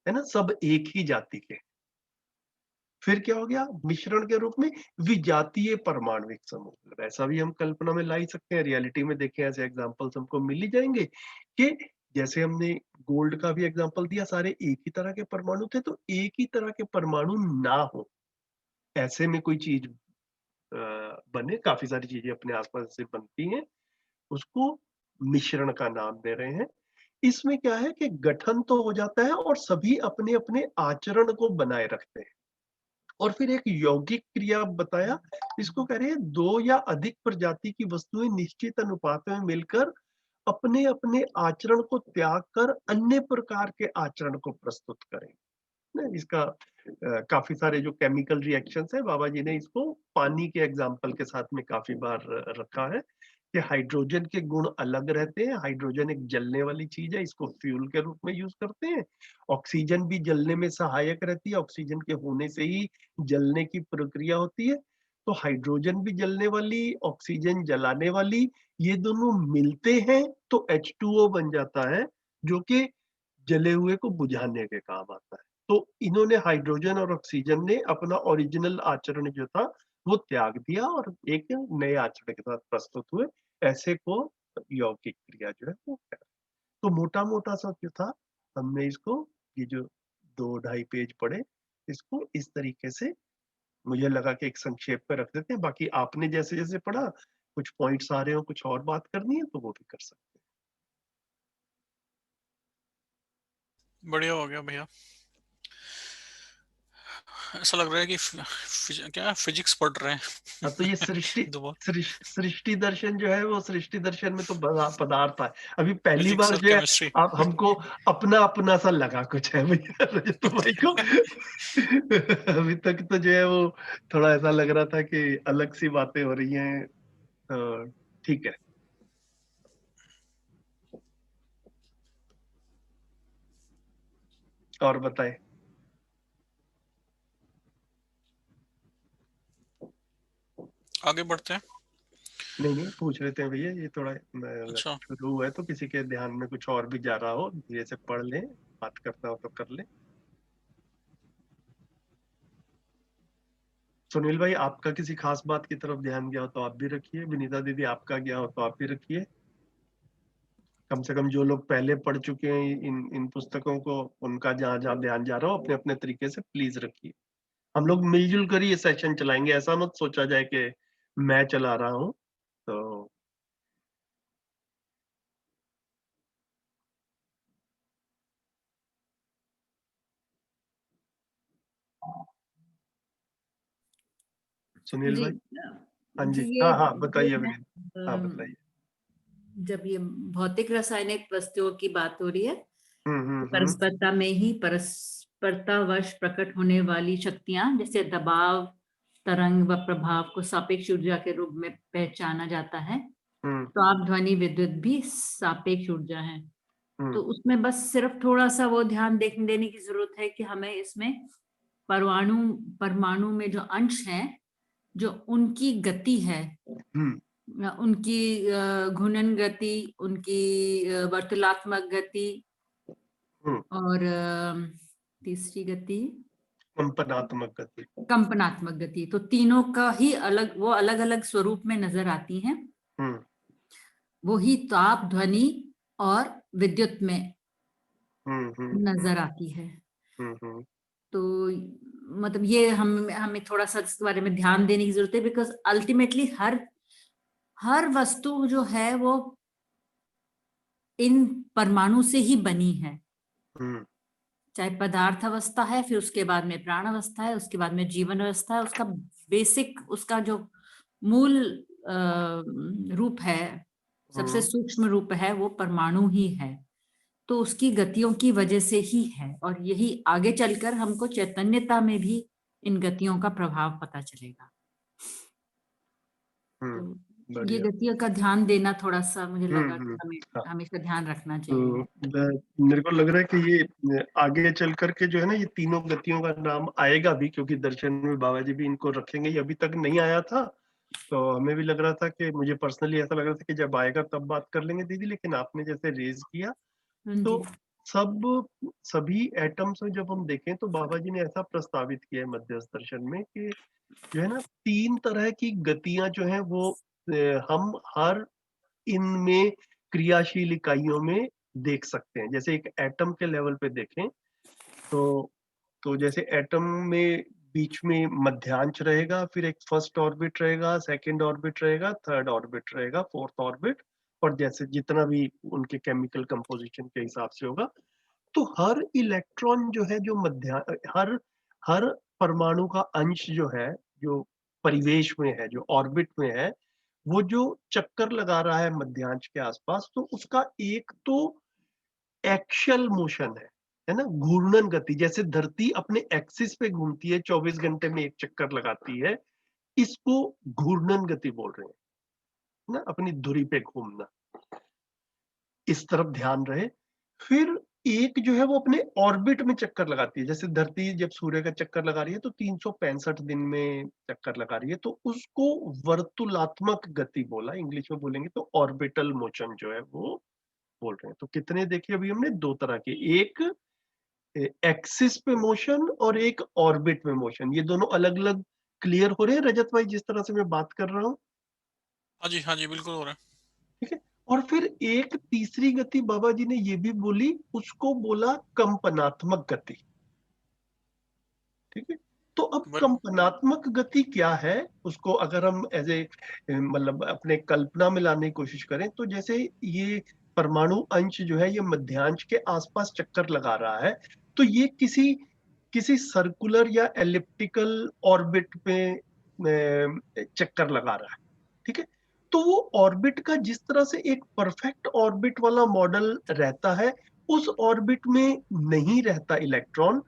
है ना? सब एक ही जाति के। फिर क्या हो गया? मिश्रण के रूप में विजातीय परमाणविक समूह। ऐसा भी हम कल्पना में ला ही सकते हैं, रियलिटी में देखें ऐसे एग्जांपल्स हमको मिल ही जाएंगे कि जैसे हमने गोल्ड का भी एग्जांपल दिया, सारे एक ही तरह के परमाणु थे, तो एक ही तरह के परमाणु ना हो ऐसे में कोई चीज बने। काफी सारी चीजें अपने आसपास से बनती हैं, उसको मिश्रण का नाम दे रहे हैं। इसमें क्या है कि गठन तो हो जाता है और सभी अपने अपने आचरण को बनाए रखते हैं। और फिर एक यौगिक क्रिया बताया, इसको कह रहे हैं दो या अधिक प्रजाति की वस्तुएं निश्चित अनुपात में मिलकर अपने अपने आचरण को त्याग कर अन्य प्रकार के आचरण को प्रस्तुत करें ना। इसका काफी सारे जो केमिकल रिएक्शंस है, बाबा जी ने इसको पानी के एग्जांपल के साथ में काफी बार रखा है कि हाइड्रोजन के गुण अलग रहते हैं। हाइड्रोजन एक जलने वाली चीज है, इसको फ्यूल के रूप में यूज करते हैं। ऑक्सीजन भी जलने में सहायक रहती है, ऑक्सीजन के होने से ही जलने की प्रक्रिया होती है। तो हाइड्रोजन भी जलने वाली, ऑक्सीजन जलाने वाली, ये दोनों मिलते हैं तो H2O बन जाता है, जो कि जले हुए को बुझाने के काम आता है। तो इन्होंने हाइड्रोजन और ऑक्सीजन ने अपना ओरिजिनल आचरण जो था वो त्याग दिया और एक नए आचरण के साथ प्रस्तुत हुए। ऐसे को यौगिक क्रिया जो है वो है। तो मोटा मोटा सा जो था, हमने इसको ये जो 2-2.5 पेज पढ़े, इसको इस तरीके से मुझे लगा कि एक संक्षेप में रख देते हैं। बाकी आपने जैसे जैसे पढ़ा, कुछ पॉइंट्स आ रहे हो, कुछ और बात करनी है तो वो भी कर सकते बढ़िया हो गया भैया। ऐसा लग रहा है कि क्या फिजिक्स पढ़ रहे हैं। हैं। तो ये दोबारा सृष्टि दर्शन जो है वो सृष्टि दर्शन में तो पदार्थ है। अभी पहली फिजिक्स बार और जो है केमिस्ट्री। आप हमको अपना अपना सा लगा कुछ है भैया रजत भाई को। अभी तक तो जो है वो थोड़ा ऐसा लग रहा था कि अलग सी बातें हो रही हैं। तो ठीक है, और बताएं। आगे बढ़ते हैं। नहीं पूछ लेते हैं भैया, ये थोड़ा अच्छा, शुरू हुआ है तो किसी के ध्यान में कुछ और भी जा रहा हो, धीरे से पढ़ लें, बात करना हो तो कर लें। सुनील भाई, आपका किसी खास बात की तरफ ध्यान गया हो तो आप भी रखिए, विनीता दीदी आपका गया हो तो आप भी रखिए। कम से कम जो लोग पहले पढ़ चुके हैं इन इन पुस्तकों को, उनका जहाँ जहाँ ध्यान जा रहा हो अपने अपने तरीके से प्लीज रखिए। हम लोग मिलजुल कर ही ये सेशन चलाएंगे, ऐसा मत सोचा जाए कि मैं चला रहा हूँ। तो सुनील जी भाई। हाँ जी, ये हाँ जो बताइए है, विनीता, हाँ बताइए। जब ये भौतिक रासायनिक वस्तुओं की बात हो रही है, हम्म। परस्परता में ही परस्परतावश प्रकट होने वाली शक्तियां, जैसे दबाव, तरंग व प्रभाव को सापेक्ष ऊर्जा के रूप में पहचाना जाता है। हम्म तो आप ध्वनि विद्युत भी सापेक्ष ऊर्जा है। हम्म तो उसमें बस सिर्फ थोड़ा सा वो ध्यान देने की जरूरत है कि हमें इसमें परमाणु परमाणु में जो अंश है, जो उनकी गति है, हम्म उनकी घूर्णन गति, उनकी वर्तुलात्मक गति, हम्म। और तीसरी गति कंपनात्मक गति। कंपनात्मक गति। तो तीनों का ही अलग, वो अलग अलग स्वरूप में नजर आती हैं। हम्म वो ही ताप, ध्वनि और विद्युत में हम्म नजर आती है। हम्म। तो मतलब ये हमें थोड़ा सा इसके बारे में ध्यान देने की जरूरत है, बिकॉज अल्टीमेटली हर वस्तु जो है वो इन परमाणु से ही बनी है। चाहे पदार्थ अवस्था है, फिर उसके बाद में प्राण अवस्था है, उसके बाद में जीवन अवस्था है। उसका बेसिक, उसका जो मूल रूप है, सबसे सूक्ष्म रूप है, वो परमाणु ही है। तो उसकी गतियों की वजह से ही है, और यही आगे चलकर हमको चैतन्यता में भी इन गतियों का प्रभाव पता चलेगा। तो ये बढ़िया। गतियों का ध्यान देना थोड़ा सा मुझे लगा कि हमें हाँ। हमेशा ध्यान रखना तो चाहिए। मेरे को लग रहा है कि ये आगे चल करके जो है ना, ये तीनों गतियों का नाम आएगा भी, क्योंकि दर्शन में बाबा जी भी इनको रखेंगे। ये अभी तक नहीं आया था, तो हमें भी लग रहा था कि, मुझे पर्सनली ऐसा लग रहा था कि जब आएगा तब बात कर लेंगे दीदी, लेकिन आपने जैसे रेज किया, तो सभी एटम्स में जब हम देखें तो बाबा जी ने ऐसा प्रस्तावित किया है मध्यस्थ दर्शन में कि जो है ना, 3 तरह की गतियां जो हैं वो हम हर इनमें क्रियाशील इकाइयों में देख सकते हैं। जैसे एक एटम के लेवल पे देखें तो जैसे एटम में बीच में मध्यांश रहेगा, फिर एक फर्स्ट ऑर्बिट रहेगा, सेकंड ऑर्बिट रहेगा, थर्ड ऑर्बिट रहेगा, फोर्थ ऑर्बिट, और जैसे जितना भी उनके केमिकल कंपोजिशन के हिसाब से होगा। तो हर इलेक्ट्रॉन जो है, जो हर हर परमाणु का अंश जो है, जो परिवेश में है, जो ऑर्बिट में है, वो जो चक्कर लगा रहा है मध्यांश के आसपास, तो उसका एक तो एक्शियल मोशन है ना, घूर्णन गति। जैसे धरती अपने एक्सिस पे घूमती है, 24 घंटे में एक चक्कर लगाती है, इसको घूर्णन गति बोल रहे हैं ना, अपनी धुरी पे घूमना। इस तरफ ध्यान रहे। फिर एक जो है वो अपने ऑर्बिट में चक्कर लगाती है। जैसे धरती जब सूर्य का चक्कर लगा रही है तो 365 दिन में चक्कर लगा रही है, तो उसको वर्तुलात्मक गति बोला, इंग्लिश में बोलेंगे तो ऑर्बिटल मोशन जो है वो बोल रहे हैं। तो कितने देखिए, अभी हमने 2 तरह के, एक एक्सिस पे मोशन और एक ऑर्बिट में मोशन। ये दोनों अलग अलग क्लियर हो रहे हैं रजत भाई, जिस तरह से मैं बात कर रहा हूँ? हाँ जी बिल्कुल हो रहा है। ठीक है। और फिर एक तीसरी गति बाबा जी ने ये भी बोली, उसको बोला कंपनात्मक गति। ठीक है। तो अब कंपनात्मक गति क्या है, उसको अगर हम एज ए मतलब अपने कल्पना में लाने की कोशिश करें, तो जैसे ये परमाणु अंश जो है, ये मध्यांश के आसपास चक्कर लगा रहा है, तो ये किसी किसी सर्कुलर या एलिप्टिकल ऑर्बिट पे चक्कर लगा रहा है। ठीक है। तो वो ऑर्बिट का जिस तरह से एक परफेक्ट ऑर्बिट वाला मॉडल रहता है, उस ऑर्बिट में नहीं रहता इलेक्ट्रॉन।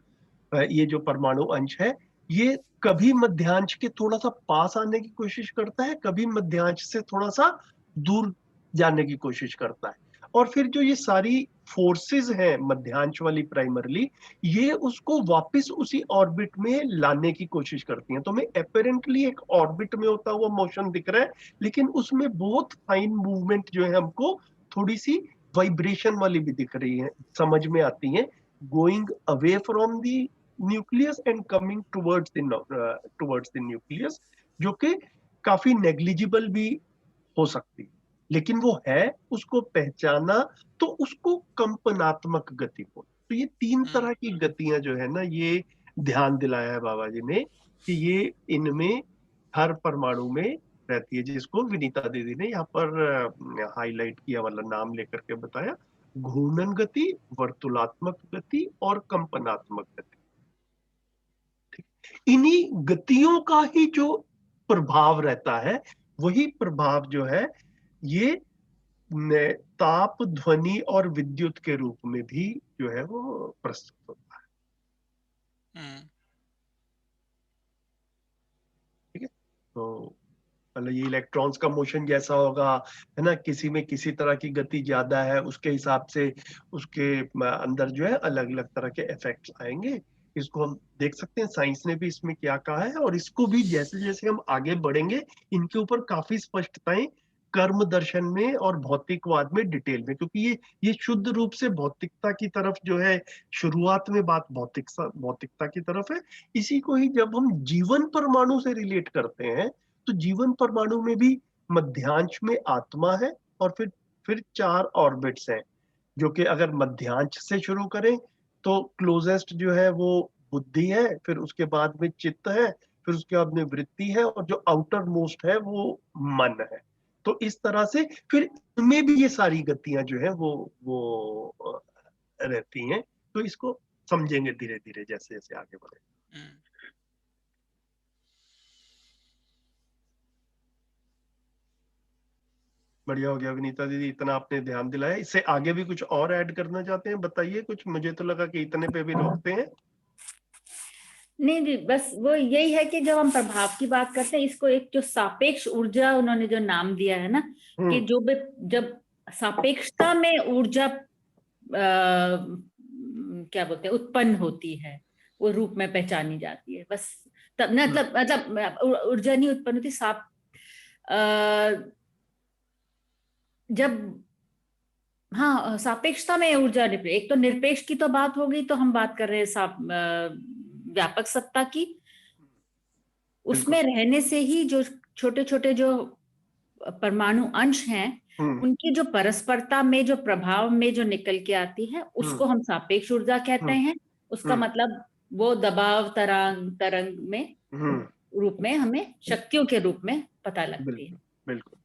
ये जो परमाणु अंश है, ये कभी मध्यांश के थोड़ा सा पास आने की कोशिश करता है, कभी मध्यांश से थोड़ा सा दूर जाने की कोशिश करता है। और फिर जो ये सारी फोर्सेस हैं मध्यांश वाली प्राइमरली, ये उसको वापस उसी ऑर्बिट में लाने की कोशिश करती हैं। तो हमें अपेरेंटली एक ऑर्बिट में होता हुआ मोशन दिख रहा है, लेकिन उसमें बहुत फाइन मूवमेंट जो है हमको थोड़ी सी वाइब्रेशन वाली भी दिख रही है, समझ में आती है, going away from the nucleus and coming towards the nucleus, जो कि काफी नेग्लिजिबल भी हो सकती है, लेकिन वो है, उसको पहचाना, तो उसको कंपनात्मक गति बोल। तो ये 3 तरह की गतियां जो है ना, ये ध्यान दिलाया है बाबा जी ने कि ये इनमें हर परमाणु में रहती है, जिसको विनीता दीदी ने यहाँ पर हाईलाइट किया वाला नाम लेकर के बताया, घूर्णन गति, वर्तुलात्मक गति और कंपनात्मक गति। इन्हीं गतियों का ही जो प्रभाव रहता है, वही प्रभाव जो है ये ताप, ध्वनि और विद्युत के रूप में भी जो है वो प्रस्तुत होता है। ठीक है। तो मतलब ये इलेक्ट्रॉन्स का मोशन जैसा होगा, है ना, किसी में किसी तरह की गति ज्यादा है, उसके हिसाब से उसके अंदर जो है अलग अलग तरह के इफेक्ट्स आएंगे। इसको हम देख सकते हैं, साइंस ने भी इसमें क्या कहा है, और इसको भी जैसे जैसे हम आगे बढ़ेंगे, इनके ऊपर काफी स्पष्टताएं कर्म दर्शन में और भौतिकवाद में डिटेल में, क्योंकि ये शुद्ध रूप से भौतिकता की तरफ जो है, शुरुआत में बात भौतिकता की तरफ है। इसी को ही जब हम जीवन परमाणु से रिलेट करते हैं, तो जीवन परमाणु में भी मध्यांश में आत्मा है, और फिर 4 ऑर्बिट्स हैं, जो कि अगर मध्यांश से शुरू करें तो क्लोजेस्ट जो है वो बुद्धि है, फिर उसके बाद में चित्त है, फिर उसके बाद में वृत्ति है, और जो आउटर मोस्ट है वो मन है। तो इस तरह से फिर इनमें भी ये सारी गतियां जो है वो रहती हैं। तो इसको समझेंगे धीरे धीरे जैसे जैसे आगे बढ़े। बढ़िया हो गया विनीता दीदी, इतना आपने ध्यान दिलाया। इससे आगे भी कुछ और ऐड करना चाहते हैं, बताइए कुछ। मुझे तो लगा कि इतने पे भी रोकते हैं। नहीं जी, बस वो यही है कि जब हम प्रभाव की बात करते हैं, इसको एक जो सापेक्ष ऊर्जा उन्होंने जो नाम दिया है ना, कि जो भी जब सापेक्षता में ऊर्जा क्या बोलते हैं उत्पन्न होती है, वो रूप में पहचानी जाती है, बस तब मतलब ऊर्जा नहीं उत्पन्न होती, जब हाँ सापेक्षता में ऊर्जा एक तो निरपेक्ष की तो बात हो गई, तो हम बात कर रहे हैं व्यापक सत्ता की। उसमें रहने से ही जो छोटे छोटे जो परमाणु अंश हैं, उनकी जो परस्परता में जो प्रभाव में जो निकल के आती है, उसको हम सापेक्ष ऊर्जा कहते हैं। उसका मतलब वो दबाव तरंग में रूप में हमें शक्तियों के रूप में पता लगती है। बिल्कुल।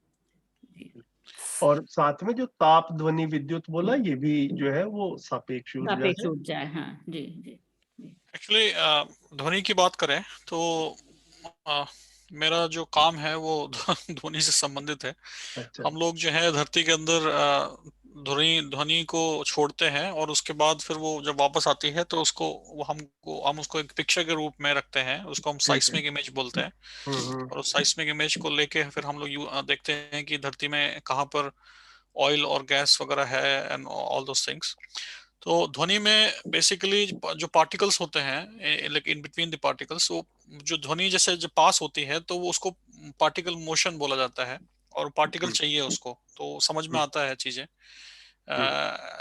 और साथ में जो ताप, ध्वनि, विद्युत बोला, ये भी जो है वो सापेक्ष ऊर्जा है। हाँ जी जी। एक्चुअली ध्वनि की बात करें तो मेरा जो काम है वो ध्वनि से संबंधित है। अच्छा। हम लोग जो है धरती के अंदर ध्वनि को छोड़ते हैं, और उसके बाद फिर वो जब वापस आती है तो हम उसको एक पिक्चर के रूप में रखते हैं। उसको हम साइस्मिक इमेज बोलते हैं। और उस साइस्मिक इमेज को लेके फिर हम लोग देखते हैं कि धरती में कहाँ पर ऑयल और गैस वगैरह है एंड ऑल दोस थिंग्स। तो ध्वनि में बेसिकली जो पार्टिकल्स होते हैं, like in between the particles, वो जो ध्वनि जैसे जब पास होती है तो वो उसको पार्टिकल मोशन बोला जाता है, और पार्टिकल चाहिए उसको, तो समझ में आता है चीजें।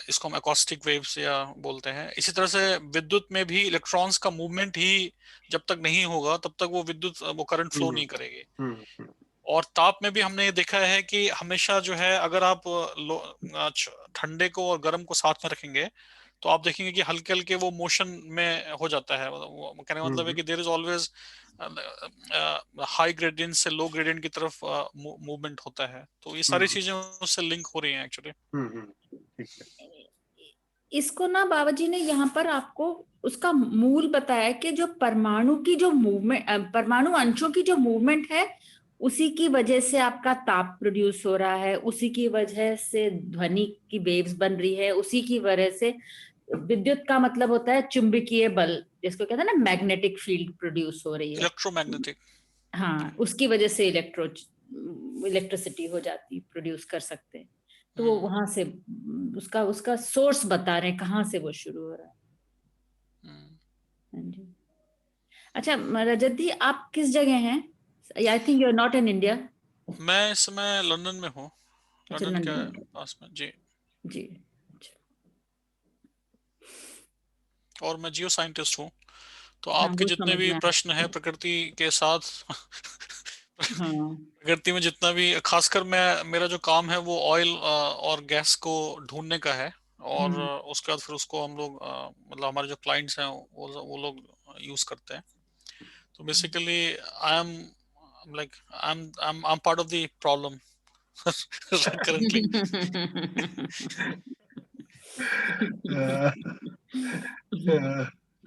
इसको हम एकॉस्टिक वेव्स या बोलते हैं। इसी तरह से विद्युत में भी इलेक्ट्रॉन्स का मूवमेंट ही जब तक नहीं होगा तब तक वो करंट फ्लो नहीं करेगी। और ताप में भी हमने ये देखा है कि हमेशा जो है, अगर आप ठंडे को और गर्म को साथ में रखेंगे तो आप देखेंगे कि हल्के हल्के वो मोशन में हो जाता है। कहने का मतलब है कि there is always high gradient से लो ग्रेडियंट की तरफ मूवमेंट होता है। तो ये सारी चीजें उससे लिंक हो रही हैं एक्चुअली। इसको ना बाबा जी ने यहाँ पर आपको उसका मूल बताया कि जो परमाणु की जो मूवमेंट, परमाणु अंशों की जो मूवमेंट है, उसी की वजह से आपका ताप प्रोड्यूस हो रहा है, उसी की वजह से ध्वनि की वेव्स बन रही है, उसी की वजह से विद्युत का मतलब होता है चुंबकीय बल, जिसको कहते हैं ना मैग्नेटिक फील्ड प्रोड्यूस हो रही है, इलेक्ट्रोमैग्नेटिक। हाँ, उसकी वजह से इलेक्ट्रिसिटी हो जाती, प्रोड्यूस कर सकते हैं। तो वो वहां से उसका सोर्स बता रहे हैं, कहाँ से वो शुरू हो रहा है। अच्छा रजत दी, आप किस जगह हैं? I think you are not in India. मैं इस समय लंदन में हूँ, लंदन के पास में जी। जी। और मैं जियो साइंटिस्ट हूँ। तो आपके जितने भी प्रश्न हैं प्रकृति के साथ प्रकृति में जितना भी, खासकर मेरा जो काम है वो ऑयल और गैस को ढूंढने का है, और उसके बाद फिर उसको हम लोग मतलब हमारे जो क्लाइंट्स हैं वो लोग यूज करते हैं। तो basically I am part of the problem currently.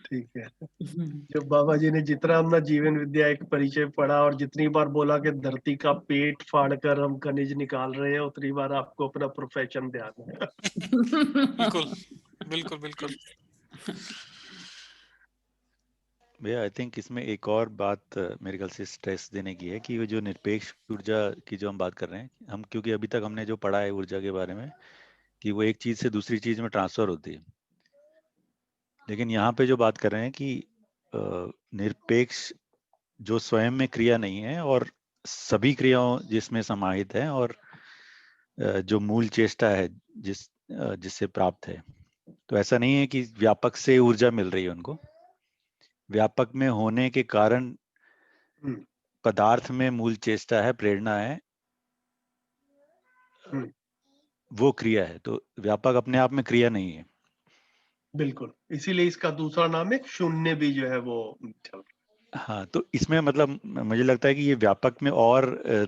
ठीक है। जो बाबा जी ने जितना अपना जीवन विद्या एक परिचय पढ़ा और जितनी बार बोला कि धरती का पेट फाड़ कर हम खनिज निकाल रहे हैं, उतनी बार आपको अपना प्रोफेशन ध्यान है। बिल्कुल बिल्कुल बिल्कुल। भैया आई थिंक इसमें एक और बात मेरे ख्याल से स्ट्रेस देने की है कि वो जो निरपेक्ष ऊर्जा की जो हम बात कर रहे हैं हम, क्योंकि अभी तक हमने जो पढ़ा है ऊर्जा के बारे में कि वो एक चीज से दूसरी चीज में ट्रांसफर होती है, लेकिन यहाँ पे जो बात कर रहे हैं कि निरपेक्ष जो स्वयं में क्रिया नहीं है और सभी क्रियाओं जिसमें समाहित है, और जो मूल चेष्टा है जिससे प्राप्त है, तो ऐसा नहीं है कि व्यापक से ऊर्जा मिल रही है उनको। व्यापक में होने के कारण पदार्थ में मूल चेष्टा है, प्रेरणा है, वो क्रिया है। तो व्यापक अपने आप में क्रिया नहीं है। बिल्कुल, इसीलिए इसका दूसरा नाम है शून्य भी जो है वो चल। हाँ, तो इसमें मतलब मुझे लगता है कि ये व्यापक में और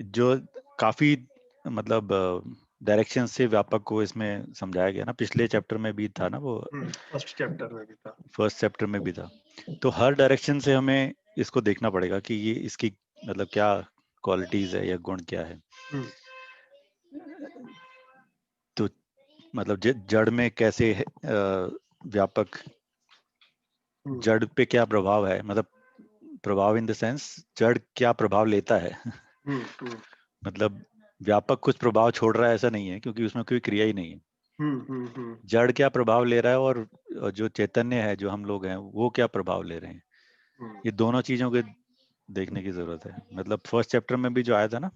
जो काफी मतलब डायरेक्शन से व्यापक को इसमें समझाया गया ना, पिछले चैप्टर में भी था ना वो, फर्स्ट चैप्टर में भी था, फर्स्ट चैप्टर में भी था। तो हर डायरेक्शन से हमें इसको देखना पड़ेगा कि ये इसकी मतलब क्या क्वालिटीज है या गुण क्या है। तो मतलब जड़ में कैसे व्यापक, जड़ पे क्या प्रभाव है, मतलब प्रभाव इन द सेंस जड़ क्या प्रभाव लेता है। मतलब व्यापक कुछ प्रभाव छोड़ रहा है ऐसा नहीं है, क्योंकि उसमें कोई क्रिया ही नहीं है। जड़ क्या प्रभाव ले रहा है और जो चैतन्य है, जो हम लोग हैं, वो क्या प्रभाव ले रहे हैं, ये दोनों चीजों के देखने की जरूरत है। मतलब फर्स्ट चैप्टर में भी जो आया था ना,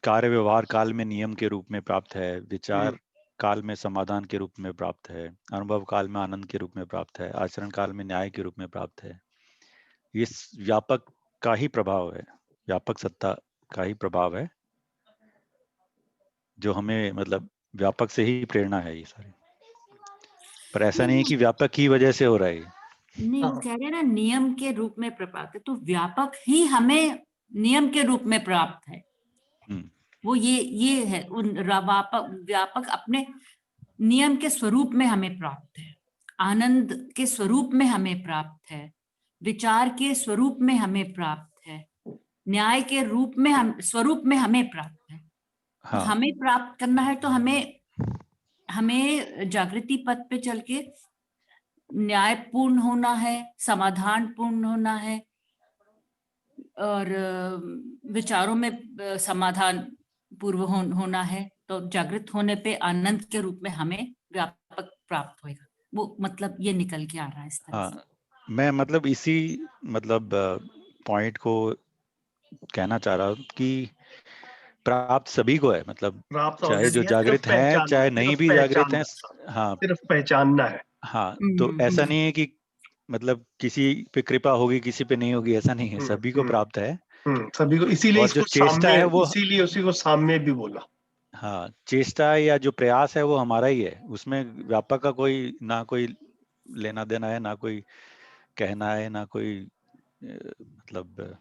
कार्य व्यवहार काल में नियम के रूप में प्राप्त है, विचार काल में समाधान के रूप में प्राप्त है, अनुभव काल में आनंद के रूप में प्राप्त है, आचरण काल में न्याय के रूप में प्राप्त है। ये व्यापक का ही प्रभाव है, व्यापक सत्ता का ही प्रभाव है, जो हमें मतलब व्यापक से ही प्रेरणा है ये सारी। पर ऐसा नहीं है कि व्यापक की वजह से हो रहा है। नहीं, वो कह रहे हैं ना नियम के रूप में प्राप्त है, तो व्यापक ही हमें नियम के रूप में प्राप्त है। वो ये है, व्यापक अपने नियम के स्वरूप में हमें प्राप्त है, आनंद के स्वरूप में हमें प्राप्त है, विचार के स्वरूप में हमें प्राप्त है, न्याय के रूप में स्वरूप में हमें प्राप्त है। हाँ। हमें प्राप्त करना है तो हमें जागृति पथ पे चल के न्यायपूर्ण होना है, समाधान पूर्ण होना है, और विचारों में समाधान पूर्व होना है। तो जागृत होने पे आनंद के रूप में हमें व्यापक प्राप्त होगा। वो मतलब ये निकल के आ रहा है इस तरह से। मैं मतलब इसी मतलब पॉइंट को कहना चाह रहा हूँ कि प्राप्त सभी को है, मतलब चाहे जो जागृत हैं चाहे नहीं भी जागृत हैं। हाँ, सिर्फ पहचानना है। हाँ, तो ऐसा नहीं है कि मतलब किसी पे कृपा होगी किसी पे नहीं होगी, ऐसा नहीं है, सभी को प्राप्त है, सभी को। इसीलिए और जो चेष्टा है वो, इसीलिए उसी को साम्य भी बोला। हाँ, चेष्टा या जो प्रयास है वो हमारा ही है, उसमें व्यापक का कोई ना कोई लेना देना है, ना कोई कहना है, ना कोई मतलब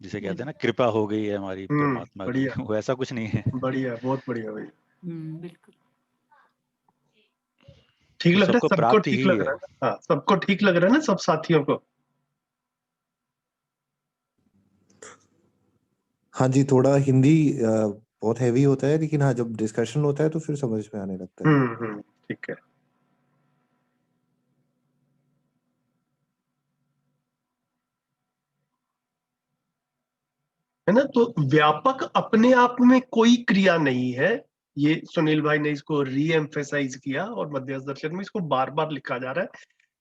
जिसे कहते हैं ना कृपा हो गई है हमारी परमात्मा की, वो ऐसा कुछ नहीं है। बढ़िया, बहुत बढ़िया भाई। बिल्कुल ठीक तो लग रहा है सबको, प्राप्ति ठीक ही लग रहा है। हाँ, सबको ठीक लग रहा है ना, सब साथियों को। हाँ जी, थोड़ा हिंदी बहुत हैवी होता है, लेकिन हाँ जब डिस्कशन होता है तो फिर समझ में आने लगता है। ठीक है। है ना, तो व्यापक अपने आप में कोई क्रिया नहीं है। ये सुनील भाई ने इसको री एम्फेसाइज किया, और मध्यस्थ दर्शन में इसको बार बार लिखा जा रहा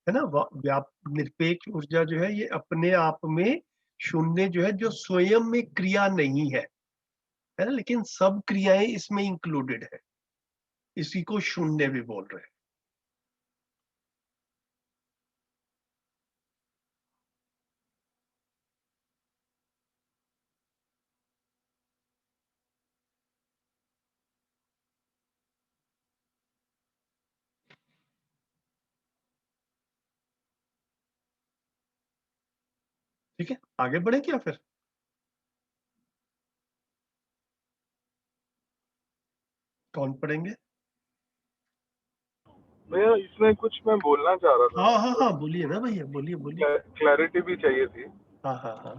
है ना। निरपेक्ष ऊर्जा जो है ये अपने आप में शून्य जो है, जो स्वयं में क्रिया नहीं है ना, लेकिन सब क्रियाएं इसमें इंक्लूडेड है। इसी को शून्य भी बोल रहे हैं। ठीक है, आगे बढ़े क्या फिर? कौन पढ़ेंगे? भैया इसमें कुछ मैं बोलना चाह रहा था। हाँ, बोलिए ना भैया, बोलिए। क्लैरिटी भी चाहिए थी। हाँ।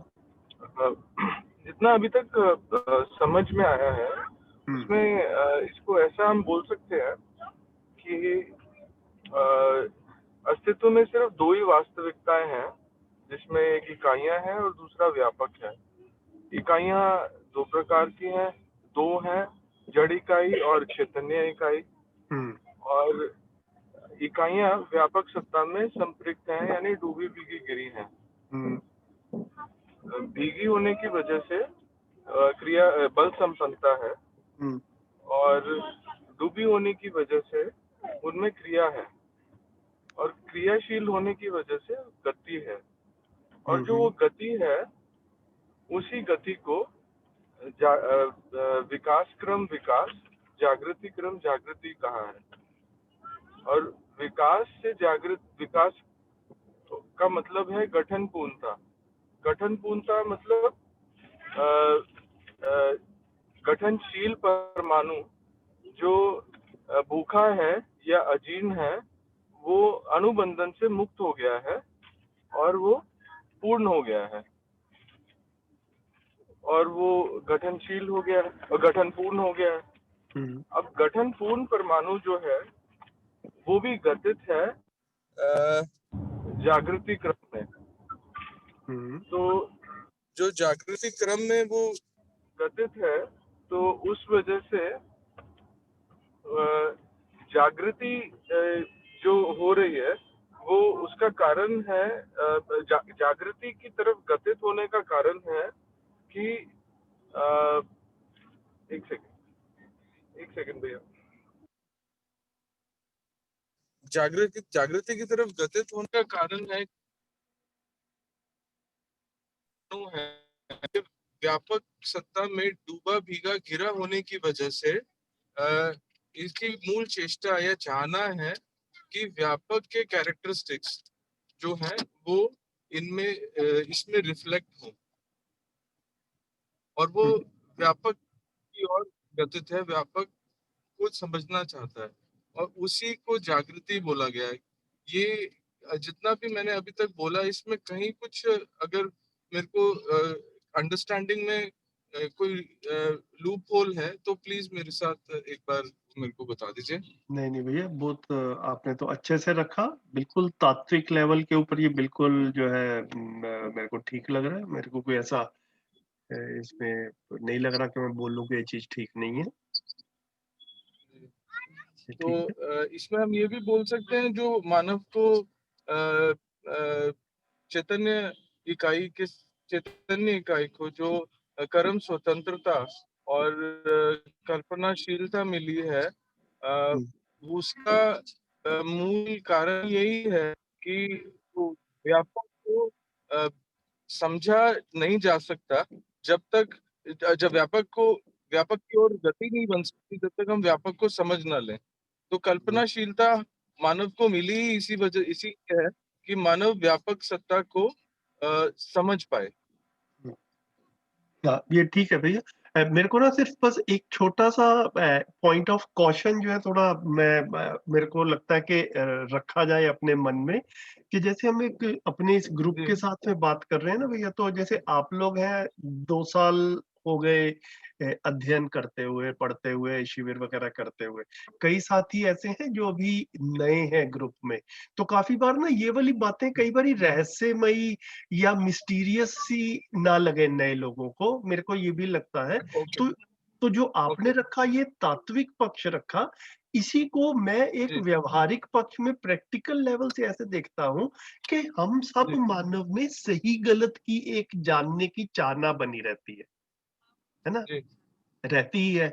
जितना अभी तक समझ में आया है उसमें इसको ऐसा हम बोल सकते हैं कि अस्तित्व में सिर्फ दो ही वास्तविकताएं हैं, जिसमें एक इकाइयां हैं और दूसरा व्यापक है। इकाइयां दो प्रकार की हैं, दो हैं, जड़ इकाई और चैतन्य इकाई। और इकाइयां व्यापक सत्ता में संपृक्त हैं, यानी डूबी भीगी गिरी हैं। भीगी होने की वजह से क्रिया बल संपन्नता है, और डूबी होने की वजह से उनमें क्रिया है, और क्रियाशील होने की वजह से गति है। और जो वो गति है, उसी गति को विकास क्रम विकास, जागृति क्रम जागृति कहा है। और विकास से विकास का मतलब है गठन पूर्णता। गठन पूर्णता मतलब गठनशील परमाणु जो भूखा है या अजीर्ण है, वो अणुबंधन से मुक्त हो गया है और वो पूर्ण हो गया है। और वो गठनशील हो गया है और गठनपूर्ण हो गया है। अब गठनपूर्ण परमाणु जो है वो भी गतित है जागृति क्रम में। तो जो जागृति क्रम में वो गतित है, तो उस वजह से जागृति जो हो रही है वो उसका कारण है, जागृति की तरफ गतित होने का कारण है कि एक सेकंड भैया, जागृति की तरफ गतित होने का कारण है व्यापक सत्ता में डूबा भीगा घिरा होने की वजह से इसकी मूल चेष्टा यह चाहना है कि व्यापक के कैरेक्टरिस्टिक्स जो है वो इनमें इसमें रिफ्लेक्ट हो और वो व्यापक की ओर गतित है, व्यापक को समझना चाहता है और उसी को जागृति बोला गया है। ये जितना भी मैंने अभी तक बोला इसमें कहीं कुछ अगर मेरे को अंडरस्टैंडिंग में कोई लूप होल है तो प्लीज मेरे साथ एक बार मेरे को बता दीजिए। नहीं भैया, बहुत आपने तो अच्छे से रखा, बिल्कुल तात्विक लेवल के ऊपर ये बिल्कुल जो है मेरे को ठीक लग रहा है। मेरे को कोई ऐसा इसमें नहीं लग रहा कि मैं बोलूं कि ये चीज ठीक नहीं है। तो इसमें हम ये भी बोल सकते हैं जो मानव को चैतन्य इकाई को जो कर्म स्वतंत्रता और कल्पनाशीलता मिली है, उसका मूल कारण यही है कि व्यापक को समझा नहीं जा सकता जब व्यापक की ओर गति नहीं बन सकती जब तक हम व्यापक को समझ ना लें। तो कल्पनाशीलता मानव को मिली ही इसी है कि मानव व्यापक सत्ता को समझ पाए। ये ठीक है भैया। मेरे को ना सिर्फ बस एक छोटा सा पॉइंट ऑफ कॉशन जो है थोड़ा मेरे को लगता है कि रखा जाए अपने मन में, कि जैसे हम एक अपने इस ग्रुप के साथ में बात कर रहे हैं ना भैया, तो जैसे आप लोग हैं 2 साल हो गए अध्ययन करते हुए, पढ़ते हुए, शिविर वगैरह करते हुए। कई साथी ऐसे हैं जो अभी नए हैं ग्रुप में, तो काफी बार ना ये वाली बातें कई बार रहस्यमयी या मिस्टीरियस सी ना लगे नए लोगों को, मेरे को ये भी लगता है। तो जो आपने रखा ये तात्विक पक्ष रखा, इसी को मैं एक व्यवहारिक पक्ष में प्रैक्टिकल लेवल से ऐसे देखता हूं कि हम सब मानव में सही गलत की एक जानने की चाहना बनी रहती है ना, रहती ही है।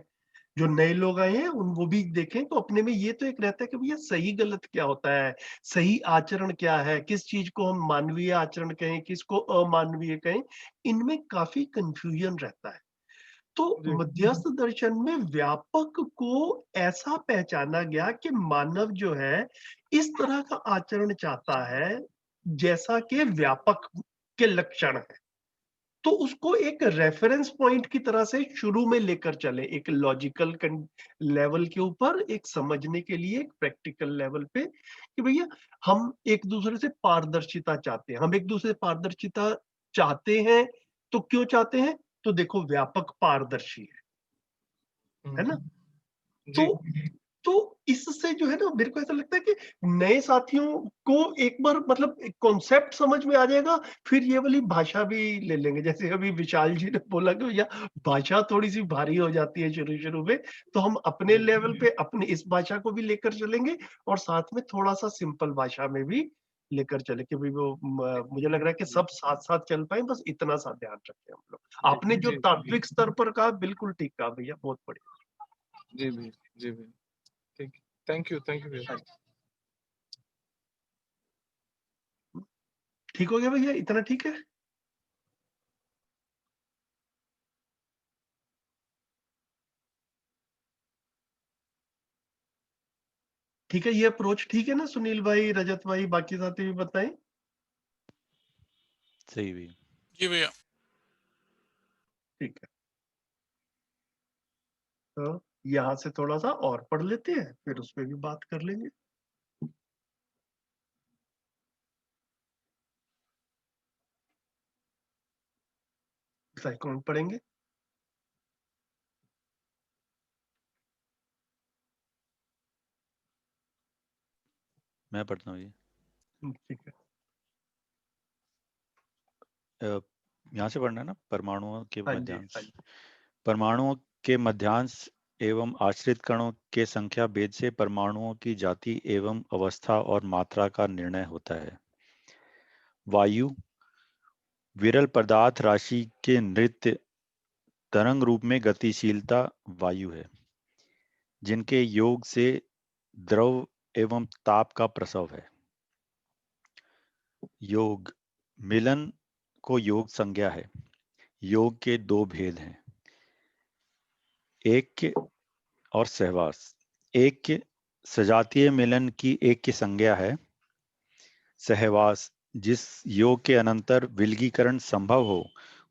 जो नए लोग आए हैं उन वो भी देखें तो अपने में ये तो एक रहता है कि भैया सही गलत क्या होता है, सही आचरण क्या है, किस चीज को हम मानवीय आचरण कहें, किसको अमानवीय कहें, इनमें काफी कंफ्यूजन रहता है। तो मध्यस्थ दर्शन में व्यापक को ऐसा पहचाना गया कि मानव जो है इस तरह का आचरण चाहता है जैसा कि व्यापक के लक्षण है। तो उसको एक रेफरेंस पॉइंट की तरह से शुरू में लेकर चले, एक लॉजिकल लेवल के ऊपर, एक समझने के लिए एक प्रैक्टिकल लेवल पे, कि भैया हम एक दूसरे से पारदर्शिता चाहते हैं। हम एक दूसरे से पारदर्शिता चाहते हैं तो क्यों चाहते हैं? तो देखो व्यापक पारदर्शी है ना। तो इससे जो है ना मेरे को ऐसा लगता है कि नए साथियों को एक बार मतलब कॉन्सेप्ट समझ में आ जाएगा, फिर ये वाली भाषा भी ले लेंगे। जैसे अभी विशाल जी ने बोला कि भैया भाषा थोड़ी सी भारी हो जाती है शुरू शुरू में, तो हम अपने लेवल पे अपने इस भाषा को भी लेकर चलेंगे और साथ में थोड़ा सा सिंपल भाषा में भी लेकर चले, कि भाई वो मुझे लग रहा है कि सब साथ साथ चल पाए, बस इतना सा ध्यान रखें हम लोग। आपने जो तात्विक स्तर पर कहा बिल्कुल ठीक कहा भैया, बहुत बढ़िया। जी भैया, थैंक यू भैया। ठीक हो गया भैया, इतना ठीक है? ठीक है, ये अप्रोच ठीक है ना सुनील भाई, रजत भाई, बाकी साथी भी बताएं। सही भी। जी भैया। ठीक है, तो यहाँ से थोड़ा सा और पढ़ लेते हैं, फिर उस पर भी बात कर लेंगे। नेक्स्ट कौन पढ़ेंगे? मैं पढ़ता हूँ ये। ठीक है। यहाँ से पढ़ना है ना, परमाणुओं के हाँ जी, मध्यांश। हाँ जी। परमाणुओं के मध्यांश एवं आश्रित कणों के संख्या भेद से परमाणुओं की जाति एवं अवस्था और मात्रा का निर्णय होता है। वायु विरल पदार्थ राशि के नृत्य तरंग रूप में गतिशीलता वायु है, जिनके योग से द्रव एवं ताप का प्रसव है। योग मिलन को योग संज्ञा है। योग के दो भेद हैं, ऐक्य और सहवास। ऐक्य सजातीय मिलन की ऐक्य संज्ञा है। सहवास जिस योग के अनंतर विलगीकरण संभव हो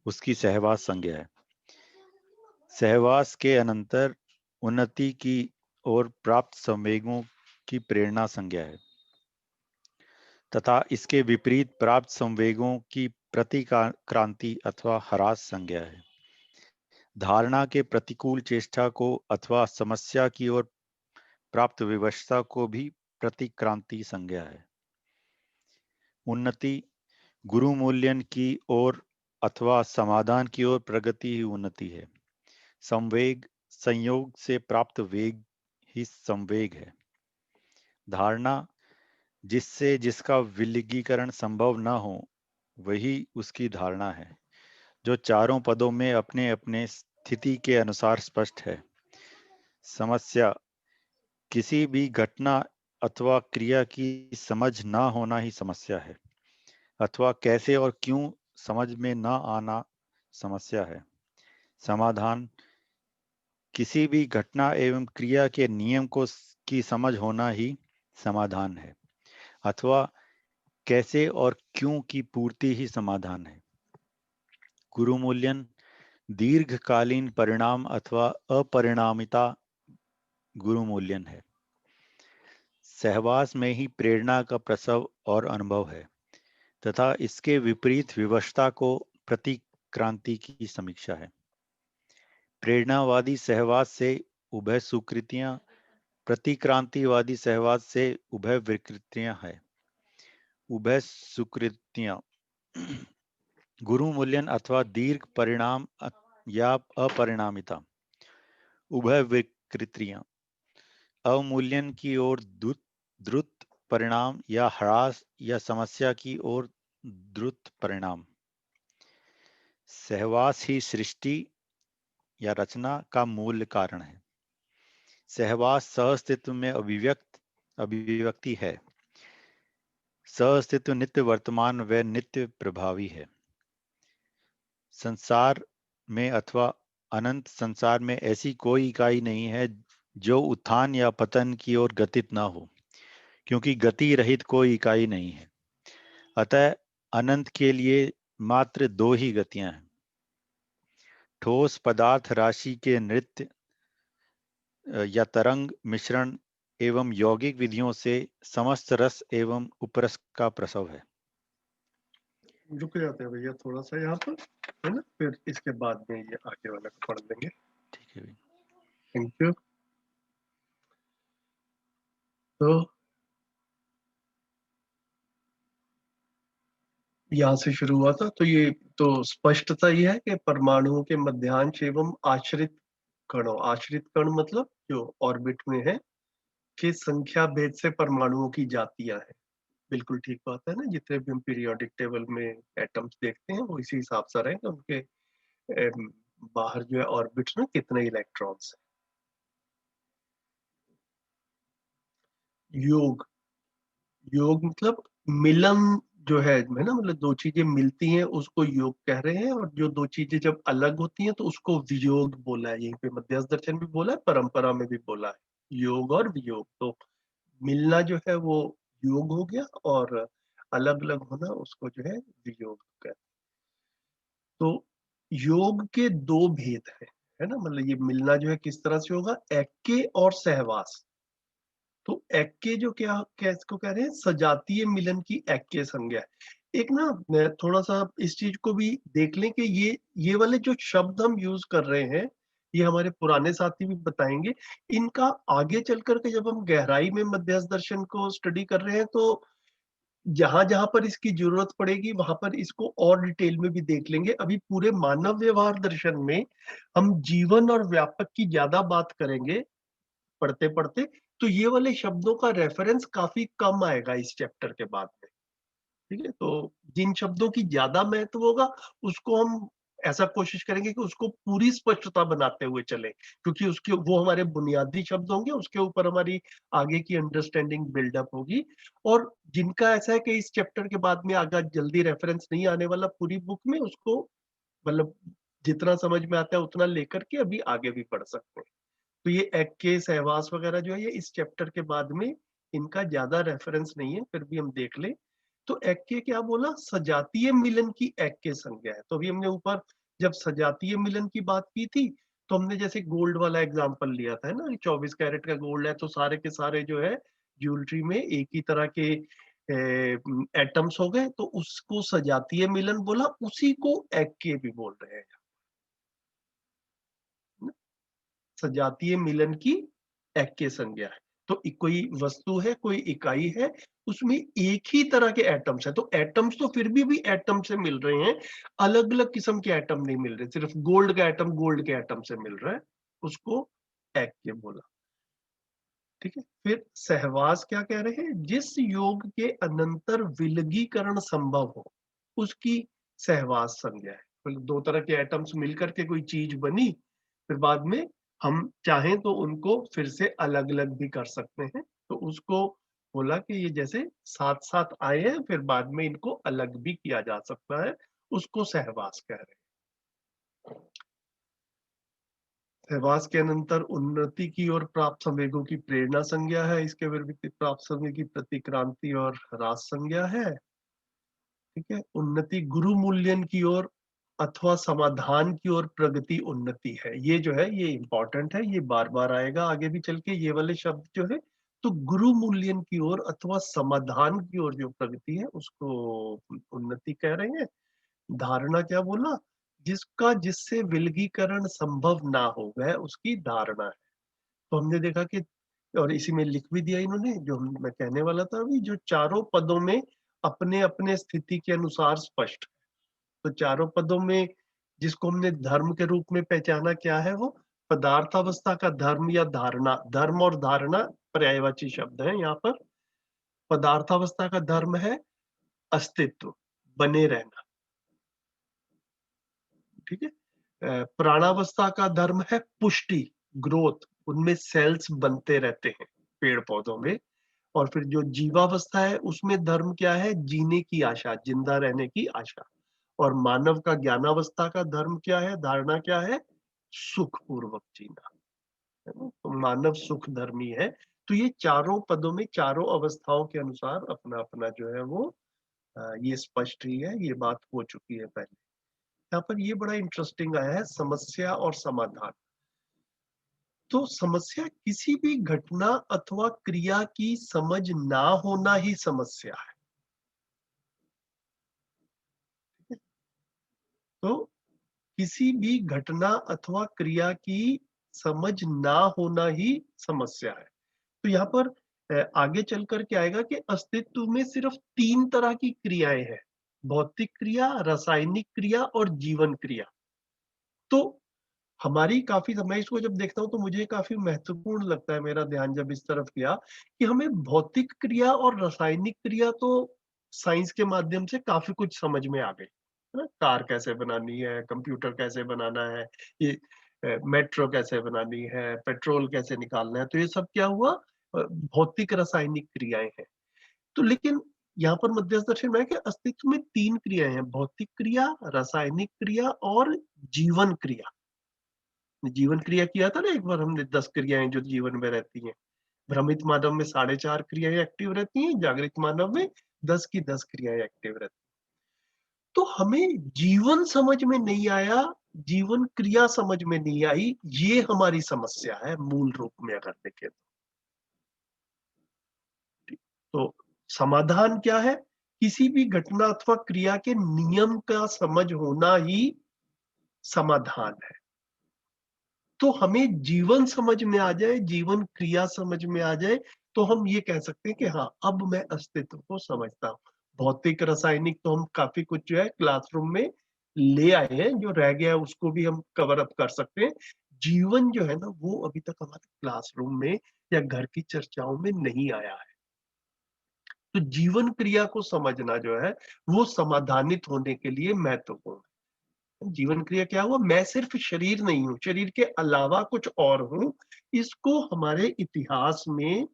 उसकी सहवास संज्ञा है। सहवास के अनंतर उन्नति की ओर प्राप्त संवेगों की प्रेरणा संज्ञा है तथा इसके विपरीत प्राप्त संवेगों की प्रतिक्रांति अथवा ह्रास संज्ञा है। धारणा के प्रतिकूल चेष्टा को अथवा समस्या की ओर प्राप्त विवशता को भी प्रतिक्रांति संज्ञा है। उन्नति गुरु मूल्यन की ओर अथवा समाधान की ओर प्रगति ही उन्नति है। संवेग संयोग से प्राप्त वेग ही संवेग है। धारणा जिससे जिसका विलगीकरण संभव न हो वही उसकी धारणा है, जो चारों पदों में अपने अपने स्थिति के अनुसार स्पष्ट है। समस्या किसी भी घटना अथवा क्रिया की समझ न होना ही समस्या है, अथवा कैसे और क्यों समझ में न आना समस्या है। समाधान किसी भी घटना एवं क्रिया के नियम को की समझ होना ही समाधान है, अथवा कैसे और क्यों की पूर्ति ही समाधान है। गुरु मूल्यन दीर्घकालीन परिणाम अथवा अपरिणामिता गुरु मूल्यन है। सहवास में ही प्रेरणा का प्रसव और अनुभव है तथा इसके विपरीत विवशता को प्रतिक्रांति की समीक्षा है। प्रेरणावादी सहवास से उभय सुकृतियां, प्रतिक्रांतिवादी सहवास से उभय विकृतियां है। उभय सुकृतियां गुरु मूल्यन अथवा दीर्घ परिणाम या अपरिणामिता। उभय विकृतियां अवमूल्यन की ओर द्रुत परिणाम या ह्रास या समस्या की ओर द्रुत परिणाम। सहवास ही सृष्टि या रचना का मूल कारण है। सहवास सहअस्तित्व में अभिव्यक्ति है। सहअस्तित्व नित्य वर्तमान व नित्य प्रभावी है। संसार में अथवा अनंत संसार में ऐसी कोई इकाई नहीं है जो उत्थान या पतन की ओर गतित ना हो, क्योंकि गति रहित कोई इकाई नहीं है। अतः अनंत के लिए मात्र दो ही गतियां हैं, ठोस पदार्थ राशि के नृत्य या तरंग मिश्रण एवं यौगिक विधियों से समस्त रस एवं उपरस का प्रसव है। रुक जाते हैं भैया थोड़ा सा यहाँ पर, है ना, फिर इसके बाद में ये आगे वाला पढ़ लेंगे। ठीक है, थैंक यू। तो यहाँ से शुरू हुआ था, तो ये तो स्पष्टता ये है कि परमाणुओं के मध्यांश एवं आश्रित कणों, आश्रित कण मतलब जो ऑर्बिट में है, की संख्या भेद से परमाणुओं की जातियां हैं। बिल्कुल ठीक बात है ना, जितने भी हम पीरियोडिक टेबल में एटम्स देखते हैं वो इसी हिसाब से रहेंगे, उनके बाहर जो है ऑर्बिट्स में कितने इलेक्ट्रॉन्स हैं। योग, योग मतलब मिलन जो है ना, मतलब दो चीजें मिलती हैं उसको योग कह रहे हैं, और जो दो चीजें जब अलग होती हैं तो उसको वियोग बोला है। यहीं पे मध्यस्थ दर्शन भी बोला है, परंपरा में भी बोला है, योग और वियोग। तो मिलना जो है वो योग हो गया, और अलग अलग होना उसको जो है वियोग कहते हैं। तो योग के दो भेद है ना, मतलब ये मिलना जो है किस तरह से होगा, ऐक्य और सहवास। तो ऐक्य जो क्या क्या इसको कह रहे हैं, सजातीय मिलन की ऐक्य संज्ञा है। एक ना मैं थोड़ा सा इस चीज को भी देख लें कि ये वाले जो शब्द हम यूज कर रहे हैं, ये हमारे पुराने साथी भी बताएंगे। इनका आगे चल करके जब हम गहराई में मध्यस्थ दर्शन को स्टडी कर रहे हैं, तो जहां जहां पर इसकी जरूरत पड़ेगी वहां पर इसको और डिटेल में भी देख लेंगे। अभी पूरे मानव व्यवहार दर्शन में हम जीवन और व्यापक की ज्यादा बात करेंगे पढ़ते पढ़ते, तो ये वाले शब्दों का रेफरेंस काफी कम आएगा इस चैप्टर के बाद में। ठीक है, तो जिन शब्दों की ज्यादा महत्व होगा उसको हम ऐसा कोशिश करेंगे कि उसको पूरी स्पष्टता बनाते हुए चले, क्योंकि उसके वो हमारे बुनियादी शब्द होंगे, उसके ऊपर हमारी आगे की अंडरस्टैंडिंग बिल्डअप होगी। और जिनका ऐसा है कि इस चैप्टर के बाद में आगे जल्दी रेफरेंस नहीं आने वाला पूरी बुक में, उसको मतलब जितना समझ में आता है उतना लेकर के अभी आगे भी पढ़ सकते हैं। तो ये एक्के सहवास वगैरह जो है ये इस चैप्टर के बाद में इनका ज्यादा रेफरेंस नहीं है, फिर भी हम देख लें। तो एक्के क्या बोला, सजातीय मिलन की एक्के संज्ञा है। तो अभी हमने ऊपर जब सजातीय मिलन की बात की थी, तो हमने जैसे गोल्ड वाला एग्जांपल लिया था ना, 24 कैरेट का गोल्ड है तो सारे के सारे जो है ज्वेलरी में एक ही तरह के एटम्स हो गए, तो उसको सजातीय मिलन बोला, उसी को एक्के भी बोल रहे हैं। सजातीय मिलन की एक्के संज्ञा है। तो कोई वस्तु है, कोई इकाई है, उसमें एक ही तरह के एटम्स है, तो एटम्स तो फिर भी एटम से मिल रहे हैं, अलग अलग किस्म के एटम नहीं मिल रहे। सिर्फ गोल्ड का एटम गोल्ड के एटम से मिल रहा है, उसको एक्के बोला। ठीक है, फिर सहवास क्या कह रहे हैं, जिस योग के अनंतर विलगीकरण संभव हो उसकी सहवास संज्ञा है। मतलब दो तरह के एटम्स मिलकर के कोई चीज बनी, फिर बाद में हम चाहें तो उनको फिर से अलग अलग भी कर सकते हैं, तो उसको बोला कि ये जैसे साथ साथ आए हैं फिर बाद में इनको अलग भी किया जा सकता है, उसको सहवास कह रहे हैं। सहवास के अनंतर उन्नति की ओर प्राप्त संवेगों की प्रेरणा संज्ञा है, इसके विपरीत प्राप्त संवेग की प्रतिक्रांति और ह्रास संज्ञा है। ठीक है, उन्नति गुरु मूल्यन की ओर अथवा समाधान की ओर प्रगति उन्नति है। ये जो है ये इंपॉर्टेंट है, ये बार बार आएगा आगे भी चल के, ये वाले शब्द जो है। तो गुरु मूल्यन की ओर अथवा समाधान की ओर जो प्रगति है उसको उन्नति कह रहे हैं। धारणा क्या बोला, जिसका जिससे विलगीकरण संभव ना हो वह उसकी धारणा है। तो हमने देखा कि, और इसी में लिख भी दिया इन्होंने जो मैं कहने वाला था अभी, जो चारों पदों में अपने अपने स्थिति के अनुसार स्पष्ट। तो चारों पदों में जिसको हमने धर्म के रूप में पहचाना, क्या है वो, पदार्थावस्था का धर्म या धारणा। धर्म और धारणा पर्यायवाची शब्द है यहाँ पर। पदार्थावस्था का धर्म है अस्तित्व, बने रहना। ठीक है, प्राणावस्था का धर्म है पुष्टि, ग्रोथ, उनमें सेल्स बनते रहते हैं पेड़ पौधों में। और फिर जो जीवावस्था है उसमें धर्म क्या है, जीने की आशा, जिंदा रहने की आशा। और मानव का ज्ञानावस्था का धर्म क्या है, धारणा क्या है, सुख पूर्वक जीना, है ना। तो मानव सुख धर्मी है। तो ये चारों पदों में चारों अवस्थाओं के अनुसार अपना अपना जो है वो ये स्पष्ट ही है, ये बात हो चुकी है पहले। यहाँ पर ये बड़ा इंटरेस्टिंग आया है, समस्या और समाधान। तो समस्या किसी भी घटना अथवा क्रिया की समझ ना होना ही समस्या है। तो किसी भी घटना अथवा क्रिया की समझ ना होना ही समस्या है। तो यहाँ पर आगे चल कर के आएगा कि अस्तित्व में सिर्फ 3 तरह की क्रियाएं हैं, भौतिक क्रिया, रासायनिक क्रिया और जीवन क्रिया। तो हमारी काफी, मैं इसको जब देखता हूँ तो मुझे काफी महत्वपूर्ण लगता है, मेरा ध्यान जब इस तरफ गया कि हमें भौतिक क्रिया और रासायनिक क्रिया तो साइंस के माध्यम से काफी कुछ समझ में आ गई, है ना। कार कैसे बनानी है, कंप्यूटर कैसे बनाना है, ये मेट्रो कैसे बनानी है, पेट्रोल कैसे निकालना है, तो ये सब क्या हुआ, भौतिक रासायनिक क्रियाएं हैं। तो लेकिन यहाँ पर मध्यस्थ दर्शन में है कि अस्तित्व में 3 क्रियाएं हैं, भौतिक क्रिया, रासायनिक क्रिया और जीवन क्रिया। जीवन क्रिया किया था ना एक बार हमने, 10 क्रियाएं जो जीवन में रहती हैं। भ्रमित मानव में 4.5 क्रियाएं एक्टिव रहती हैं, जागृत मानव में 10 की 10 क्रियाएं एक्टिव रहती हैं। तो हमें जीवन समझ में नहीं आया, जीवन क्रिया समझ में नहीं आई, ये हमारी समस्या है मूल रूप में अगर देखें तो। समाधान क्या है किसी भी घटना अथवा क्रिया के नियम का समझ होना ही समाधान है। तो हमें जीवन समझ में आ जाए, जीवन क्रिया समझ में आ जाए, तो हम ये कह सकते हैं कि हाँ, अब मैं अस्तित्व को समझता हूँ। भौतिक, रासायनिक तो हम काफी कुछ जो है क्लासरूम में ले आए हैं, जो रह गया है उसको भी हम कवर अप कर सकते हैं। जीवन जो है ना, वो अभी तक हमारे क्लासरूम में या घर की चर्चाओं में नहीं आया है। तो जीवन क्रिया को समझना जो है, वो समाधानित होने के लिए महत्वपूर्ण है। जीवन क्रिया क्या हुआ? मैं सिर्फ शरीर नहीं हूँ, शरीर के अलावा कुछ और हूँ। इसको हमारे इतिहास में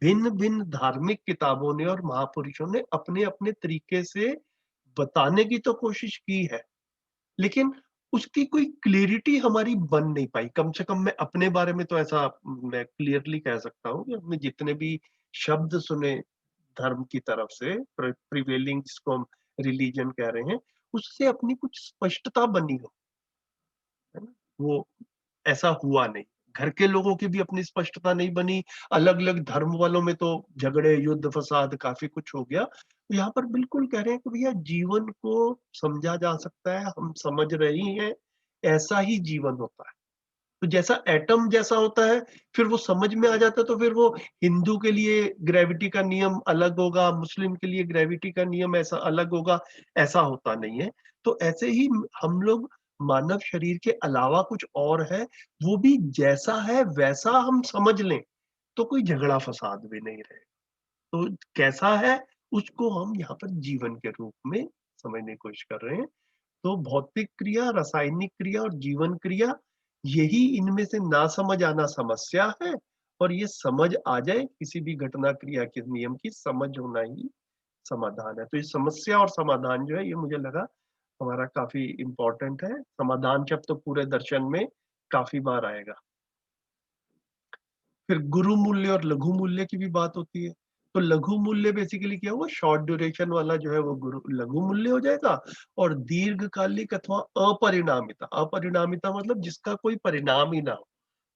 भिन्न-भिन्न धार्मिक किताबों ने और महापुरुषों ने अपने-अपने तरीके से बताने की तो कोशिश की है, लेकिन उसकी कोई क्लैरिटी हमारी बन नहीं पाई। कम से कम मैं अपने बारे में तो ऐसा मैं क्लियरली कह सकता हूँ कि हमने जितने भी शब्द सुने धर्म की तरफ से, प्रिवेलिंग जिसको हम रिलीजन कह रहे हैं, उससे अपनी कुछ स्पष्टता बनी हो, है ना? वो ऐसा हुआ नहीं। घर के लोगों की भी अपनी स्पष्टता नहीं बनी, अलग-अलग धर्म वालों में तो झगड़े, युद्ध, फसाद काफ़ी कुछ हो गया। तो यहाँ पर बिल्कुल कह रहे हैं कि भैया जीवन को समझा जा सकता है, हम समझ रहे ही हैं, ऐसा ही जीवन होता है। तो जैसा एटम जैसा होता है, फिर वो समझ में आ जाता है, तो फिर वो हिंदू के लिए ग्रेविटी का नियम अलग होगा, मुस्लिम के लिए ग्रेविटी का नियम ऐसा अलग होगा, ऐसा होता नहीं है। तो ऐसे ही हम लोग मानव शरीर के अलावा कुछ और है, वो भी जैसा है वैसा हम समझ लें, तो कोई झगड़ा फसाद भी नहीं रहे। तो कैसा है, उसको हम यहाँ पर जीवन के रूप में समझने की कोशिश कर रहे हैं। तो भौतिक क्रिया, रासायनिक क्रिया और जीवन क्रिया, यही इनमें से ना समझ आना समस्या है, और ये समझ आ जाए किसी भी घटना क्रिया के नियम की समझ होना ही समाधान है। तो ये समस्या और समाधान जो है, ये मुझे लगा हमारा काफी इम्पोर्टेंट है। समाधान शब्द तो पूरे दर्शन में काफी बार आएगा। फिर गुरु मूल्य और लघु मूल्य की भी बात होती है। तो लघु मूल्य बेसिकली क्या हुआ, शॉर्ट ड्यूरेशन वाला जो है वो गुरु लघु मूल्य हो जाएगा, और दीर्घकालिक अथवा अपरिणामिता, अपरिणामिता मतलब जिसका कोई परिणाम ही ना हो।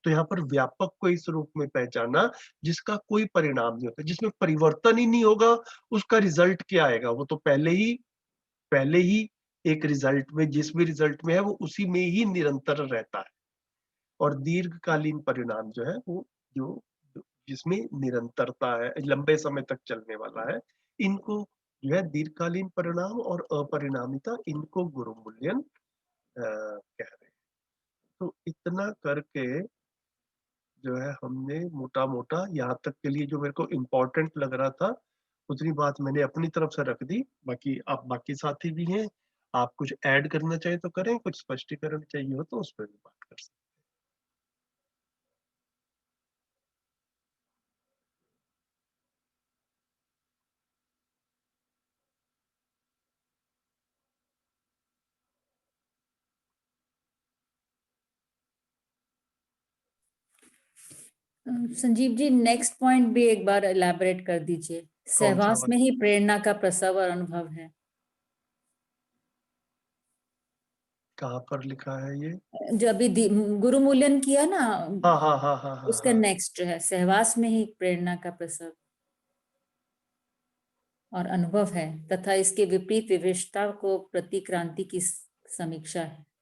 तो यहाँ पर व्यापक को इस रूप में पहचाना जिसका कोई परिणाम नहीं होता, जिसमें परिवर्तन ही नहीं होगा, उसका रिजल्ट क्या आएगा? वो तो पहले ही एक रिजल्ट में, जिस भी रिजल्ट में है वो उसी में ही निरंतर रहता है। और दीर्घकालीन परिणाम जो है वो जो जो- जिसमें निरंतरता है, लंबे समय तक चलने वाला है, इनको जो है दीर्घकालीन परिणाम और अपरिणामिता, इनको गुरु मूल्यन कह रहे हैं। तो इतना करके जो है हमने मोटा मोटा यहाँ तक के लिए जो मेरे को इम्पोर्टेंट लग रहा था, उतनी बात मैंने अपनी तरफ से रख दी। बाकी आप बाकी साथी भी हैं, आप कुछ ऐड करना चाहें तो करें, कुछ स्पष्टीकरण चाहिए हो तो उस पर भी बात कर सकते संजीव जी, नेक्स्ट पॉइंट भी एक बार एलैबोरेट कर दीजिए। कौन सा सहवास में ही प्रेरणा का प्रसव और अनुभव है। कहाँ पर लिखा है ये? जो अभी गुरु मूल्यन किया ना, हाँ हाँ हाँ हाँ हाँ उसका हाँ। नेक्स्ट है सहवास में ही प्रेरणा का प्रसव और अनुभव है, तथा इसके विपरीत विवशता को प्रतिक्रांति की समीक्षा है।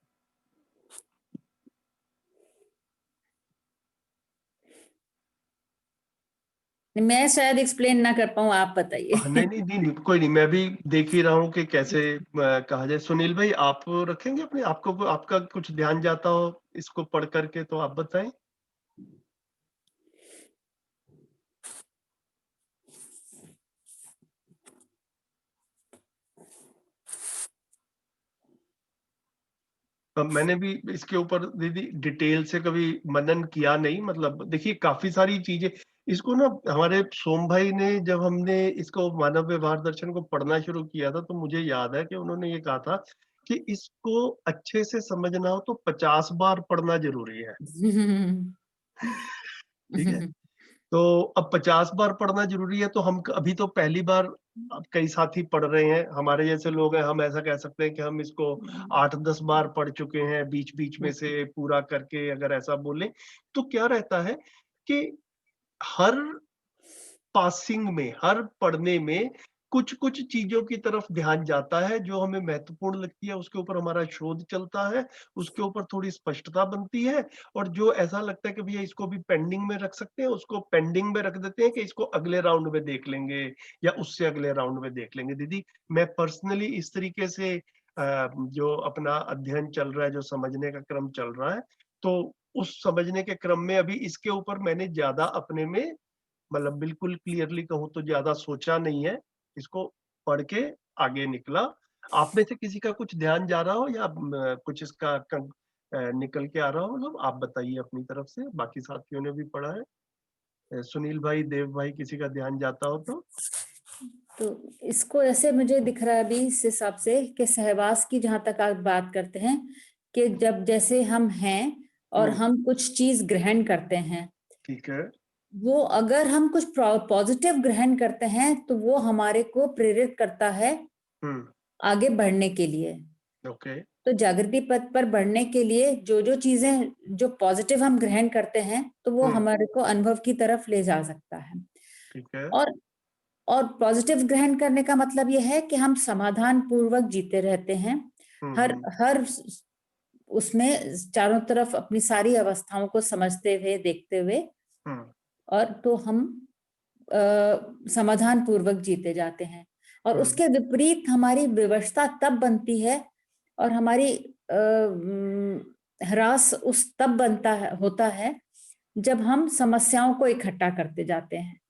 मैं शायद एक्सप्लेन ना कर पाऊं, आप बताइए। नहीं नहीं नहीं नहीं, कोई नहीं, मैं भी देख ही रहा हूँ कि कैसे कहा जाए। सुनील भाई, आप रखेंगे अपने आपको, आपका कुछ ध्यान जाता हो इसको पढ़ करके तो आप बताएं। मैंने भी इसके ऊपर दीदी डिटेल से कभी मनन किया नहीं। मतलब देखिए, काफी सारी चीजें इसको ना, हमारे सोम भाई ने जब हमने इसको मानव व्यवहार दर्शन को पढ़ना शुरू किया था, तो मुझे याद है कि उन्होंने ये कहा था कि इसको अच्छे से समझना हो तो 50 बार पढ़ना जरूरी है। ठीक है, तो अब 50 बार पढ़ना जरूरी है, तो हम अभी तो पहली बार, अब कई साथी पढ़ रहे हैं, हमारे जैसे लोग हैं, हम ऐसा कह सकते हैं कि हम इसको 8-10 बार पढ़ चुके हैं, बीच बीच में से पूरा करके अगर ऐसा बोलें, तो क्या रहता है कि हर पासिंग में, हर पढ़ने में कुछ कुछ चीजों की तरफ ध्यान जाता है जो हमें महत्वपूर्ण लगती है, उसके ऊपर हमारा शोध चलता है, उसके ऊपर थोड़ी स्पष्टता बनती है, और जो ऐसा लगता है कि भैया इसको भी पेंडिंग में रख सकते हैं, उसको पेंडिंग में रख देते हैं कि इसको अगले राउंड में देख लेंगे या उससे अगले राउंड में देख लेंगे। दीदी, मैं पर्सनली इस तरीके से जो अपना अध्ययन चल रहा है, जो समझने का क्रम चल रहा है, तो उस समझने के क्रम में अभी इसके ऊपर मैंने ज्यादा अपने में, मतलब बिल्कुल क्लियरली कहूँ तो ज्यादा सोचा नहीं है, इसको पढ़ के आगे निकला। आप में से किसी का कुछ ध्यान जा रहा हो या कुछ इसका निकल के आ रहा हो, मतलब आप बताइए अपनी तरफ से, बाकी साथियों ने भी पढ़ा है। सुनील भाई, देव भाई, किसी का ध्यान जाता हो तो इसको ऐसे मुझे दिख रहा है अभी इस हिसाब से कि सहवास की जहां तक आप बात करते हैं कि जब जैसे हम हैं और हम कुछ चीज ग्रहण करते हैं, ठीक है, वो अगर हम कुछ पॉजिटिव ग्रहण करते हैं तो वो हमारे को प्रेरित करता है आगे बढ़ने के लिए। ओके। तो जागृति पथ पर बढ़ने के लिए जो जो चीजें जो पॉजिटिव हम ग्रहण करते हैं तो वो हमारे को अनुभव की तरफ ले जा सकता है। ठीक है। और पॉजिटिव ग्रहण करने का मतलब यह है कि हम समाधान पूर्वक जीते रहते हैं, हर उसमें चारों तरफ अपनी सारी अवस्थाओं को समझते हुए, देखते हुए, और तो हम समाधान पूर्वक जीते जाते हैं। और उसके विपरीत हमारी विवशता तब बनती है और हमारी ह्रास उस तब होता है जब हम समस्याओं को इकट्ठा करते जाते हैं,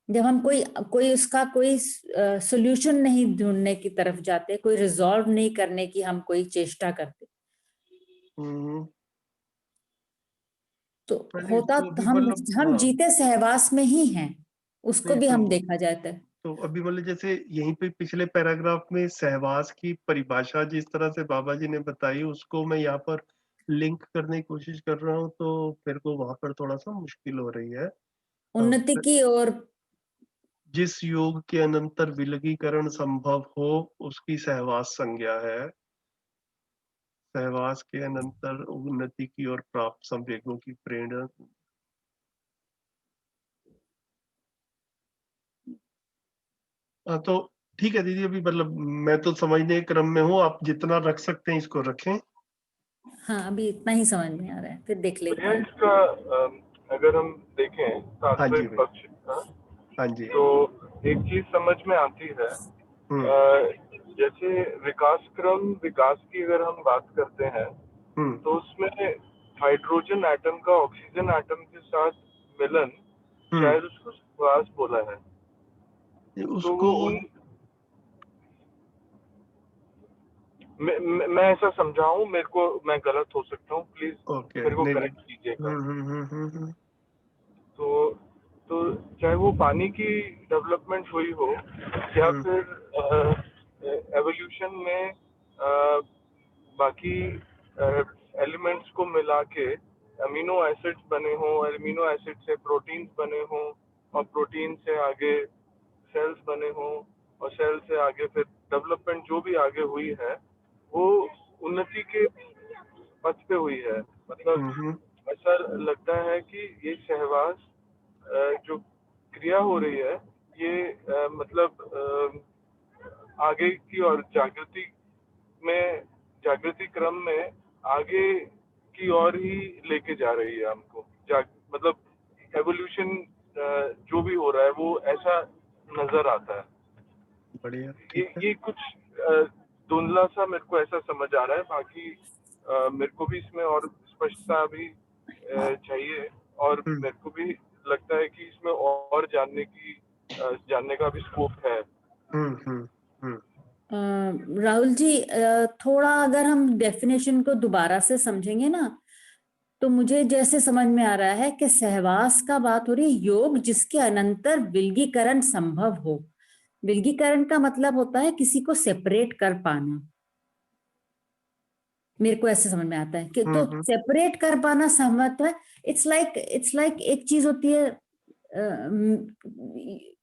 जब हम कोई उसका कोई सॉल्यूशन नहीं ढूंढने की तरफ जाते, कोई रिजॉल्व नहीं करने की हम कोई चेष्टा करते। तो होता हम जीते सहवास में ही हैं, उसको भी हम देखा जाता है। तो अभी मतलब जैसे यहीं पे पिछले पैराग्राफ में सहवास की परिभाषा जिस तरह से बाबा जी ने बताई, उसको मैं यहाँ पर लिंक करने की कोशिश कर रहा हूँ, तो मेरे को वहां पर थोड़ा सा मुश्किल हो रही है। उन्नति की ओर जिस योग के अनंतर विलगीकरण संभव हो उसकी सहवास संज्ञा है। सहवास के अनंतर उन्नति की ओर प्राप्त संवेगों की प्रेरणा। तो ठीक है दीदी, अभी मतलब मैं तो समझने के क्रम में हूँ, आप जितना रख सकते हैं इसको रखें। हाँ, अभी इतना ही समझ में आ रहा है, फिर देख लेते हैं। इसका अगर हम देखें तात्विक पक्ष का, हाँ जी, तो एक चीज समझ में आती है, जैसे विकास क्रम, विकास की अगर हम बात करते हैं तो उसमें हाइड्रोजन एटम का ऑक्सीजन एटम के साथ मिलन, शायद उसको सहवास बोला है। उसको तो मैं ऐसा समझा हूँ, मैं गलत हो सकता हूँ, प्लीज मेरे को करेक्ट कीजिएगा। तो चाहे वो पानी की डेवलपमेंट हुई हो या फिर एवोल्यूशन में बाकी एलिमेंट्स को मिला के अमीनो एसिड्स बने हों, अमीनो एसिड से प्रोटीन्स बने हों, और प्रोटीन से आगे सेल्स बने हों, और सेल से आगे फिर डेवलपमेंट जो भी आगे हुई है वो उन्नति के पथ पे हुई है। मतलब ऐसा लगता है कि ये सहवास जो क्रिया हो रही है, ये मतलब आगे की और जागृति क्रम में आगे की ओर ही लेके जा रही है हमको। मतलब एवोल्यूशन जो भी हो रहा है वो ऐसा नजर आता है। बढ़िया, ये कुछ धुंधला सा मेरे को ऐसा समझ आ रहा है। बाकी मेरे को भी इसमें और स्पष्टता भी चाहिए, और मेरे को भी लगता है कि इसमें और जानने का भी स्कोप है। राहुल जी, थोड़ा अगर हम डेफिनेशन को दोबारा से समझेंगे ना, तो मुझे जैसे समझ में आ रहा है कि सहवास का बात हो रही है योग जिसके अनंतर विलगीकरण संभव हो। विलगीकरण का मतलब होता है किसी को सेपरेट कर पाना, मेरे को ऐसे समझ में आता है कि तो सेपरेट कर पाना संभव है। इट्स लाइक एक चीज होती है,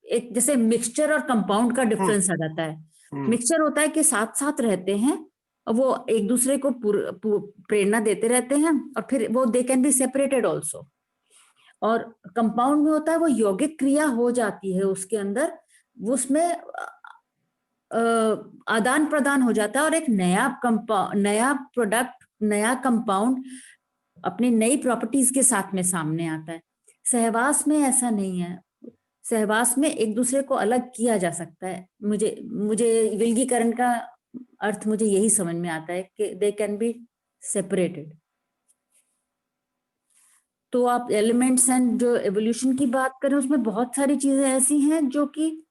एक जैसे मिक्सचर और कंपाउंड का डिफरेंस आ जाता है। मिक्सचर होता है कि साथ साथ रहते हैं और वो एक दूसरे को प्रेरणा देते रहते हैं, और फिर वो they can be separated also. और कंपाउंड में होता है वो यौगिक क्रिया हो जाती है उसके अंदर, उसमें आदान प्रदान हो जाता है और एक नया प्रोडक्ट, नया कंपाउंड अपनी नई प्रॉपर्टीज के साथ में सामने आता है। सहवास में ऐसा नहीं है। सहवास में एक दूसरे को अलग किया जा सकता है। मुझे विलगीकरण का अर्थ मुझे यही समझ में आता है कि दे कैन बी सेपरेटेड। तो आप एलिमेंट्स एंड जो एवोल्यूशन की बात करें उसमें बहुत सारी चीजें ऐसी हैं जो कि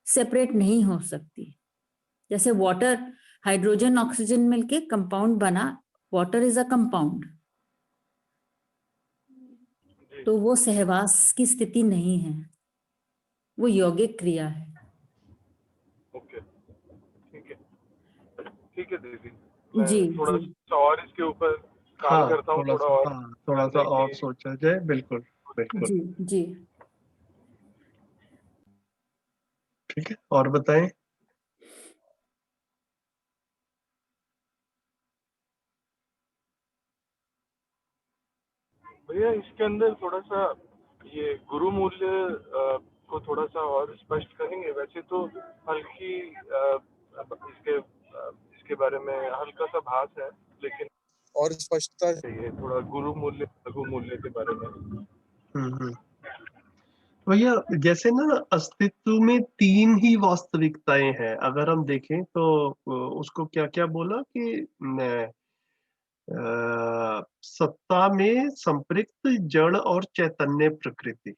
सेपरेट नहीं हो सकती। जैसे वाटर, हाइड्रोजन ऑक्सीजन मिलके कंपाउंड बना, वाटर इज अ कंपाउंड, तो वो सहवास की स्थिति नहीं है, वो यौगिक क्रिया है। ओके, ठीक है दीदी, जी मैं थोड़ा जी सा और इसके ऊपर काम करता हूँ, थोड़ा और थोड़ा सा जानने और की। सोचा जाए। बिल्कुल बिल्कुल जी जी। ठीक है, और बताएं। भैया इसके अंदर थोड़ा सा ये गुरु मूल्य को थोड़ा सा और स्पष्ट करेंगे। वैसे तो हल्की इसके बारे में हल्का सा भास है, लेकिन और स्पष्टता चाहिए थोड़ा गुरु मूल्य लघु मूल्य के बारे में। भैया जैसे ना अस्तित्व में 3 ही वास्तविकताएं हैं, अगर हम देखें तो उसको क्या क्या बोला कि सत्ता में संपृक्त जड़ और चैतन्य प्रकृति,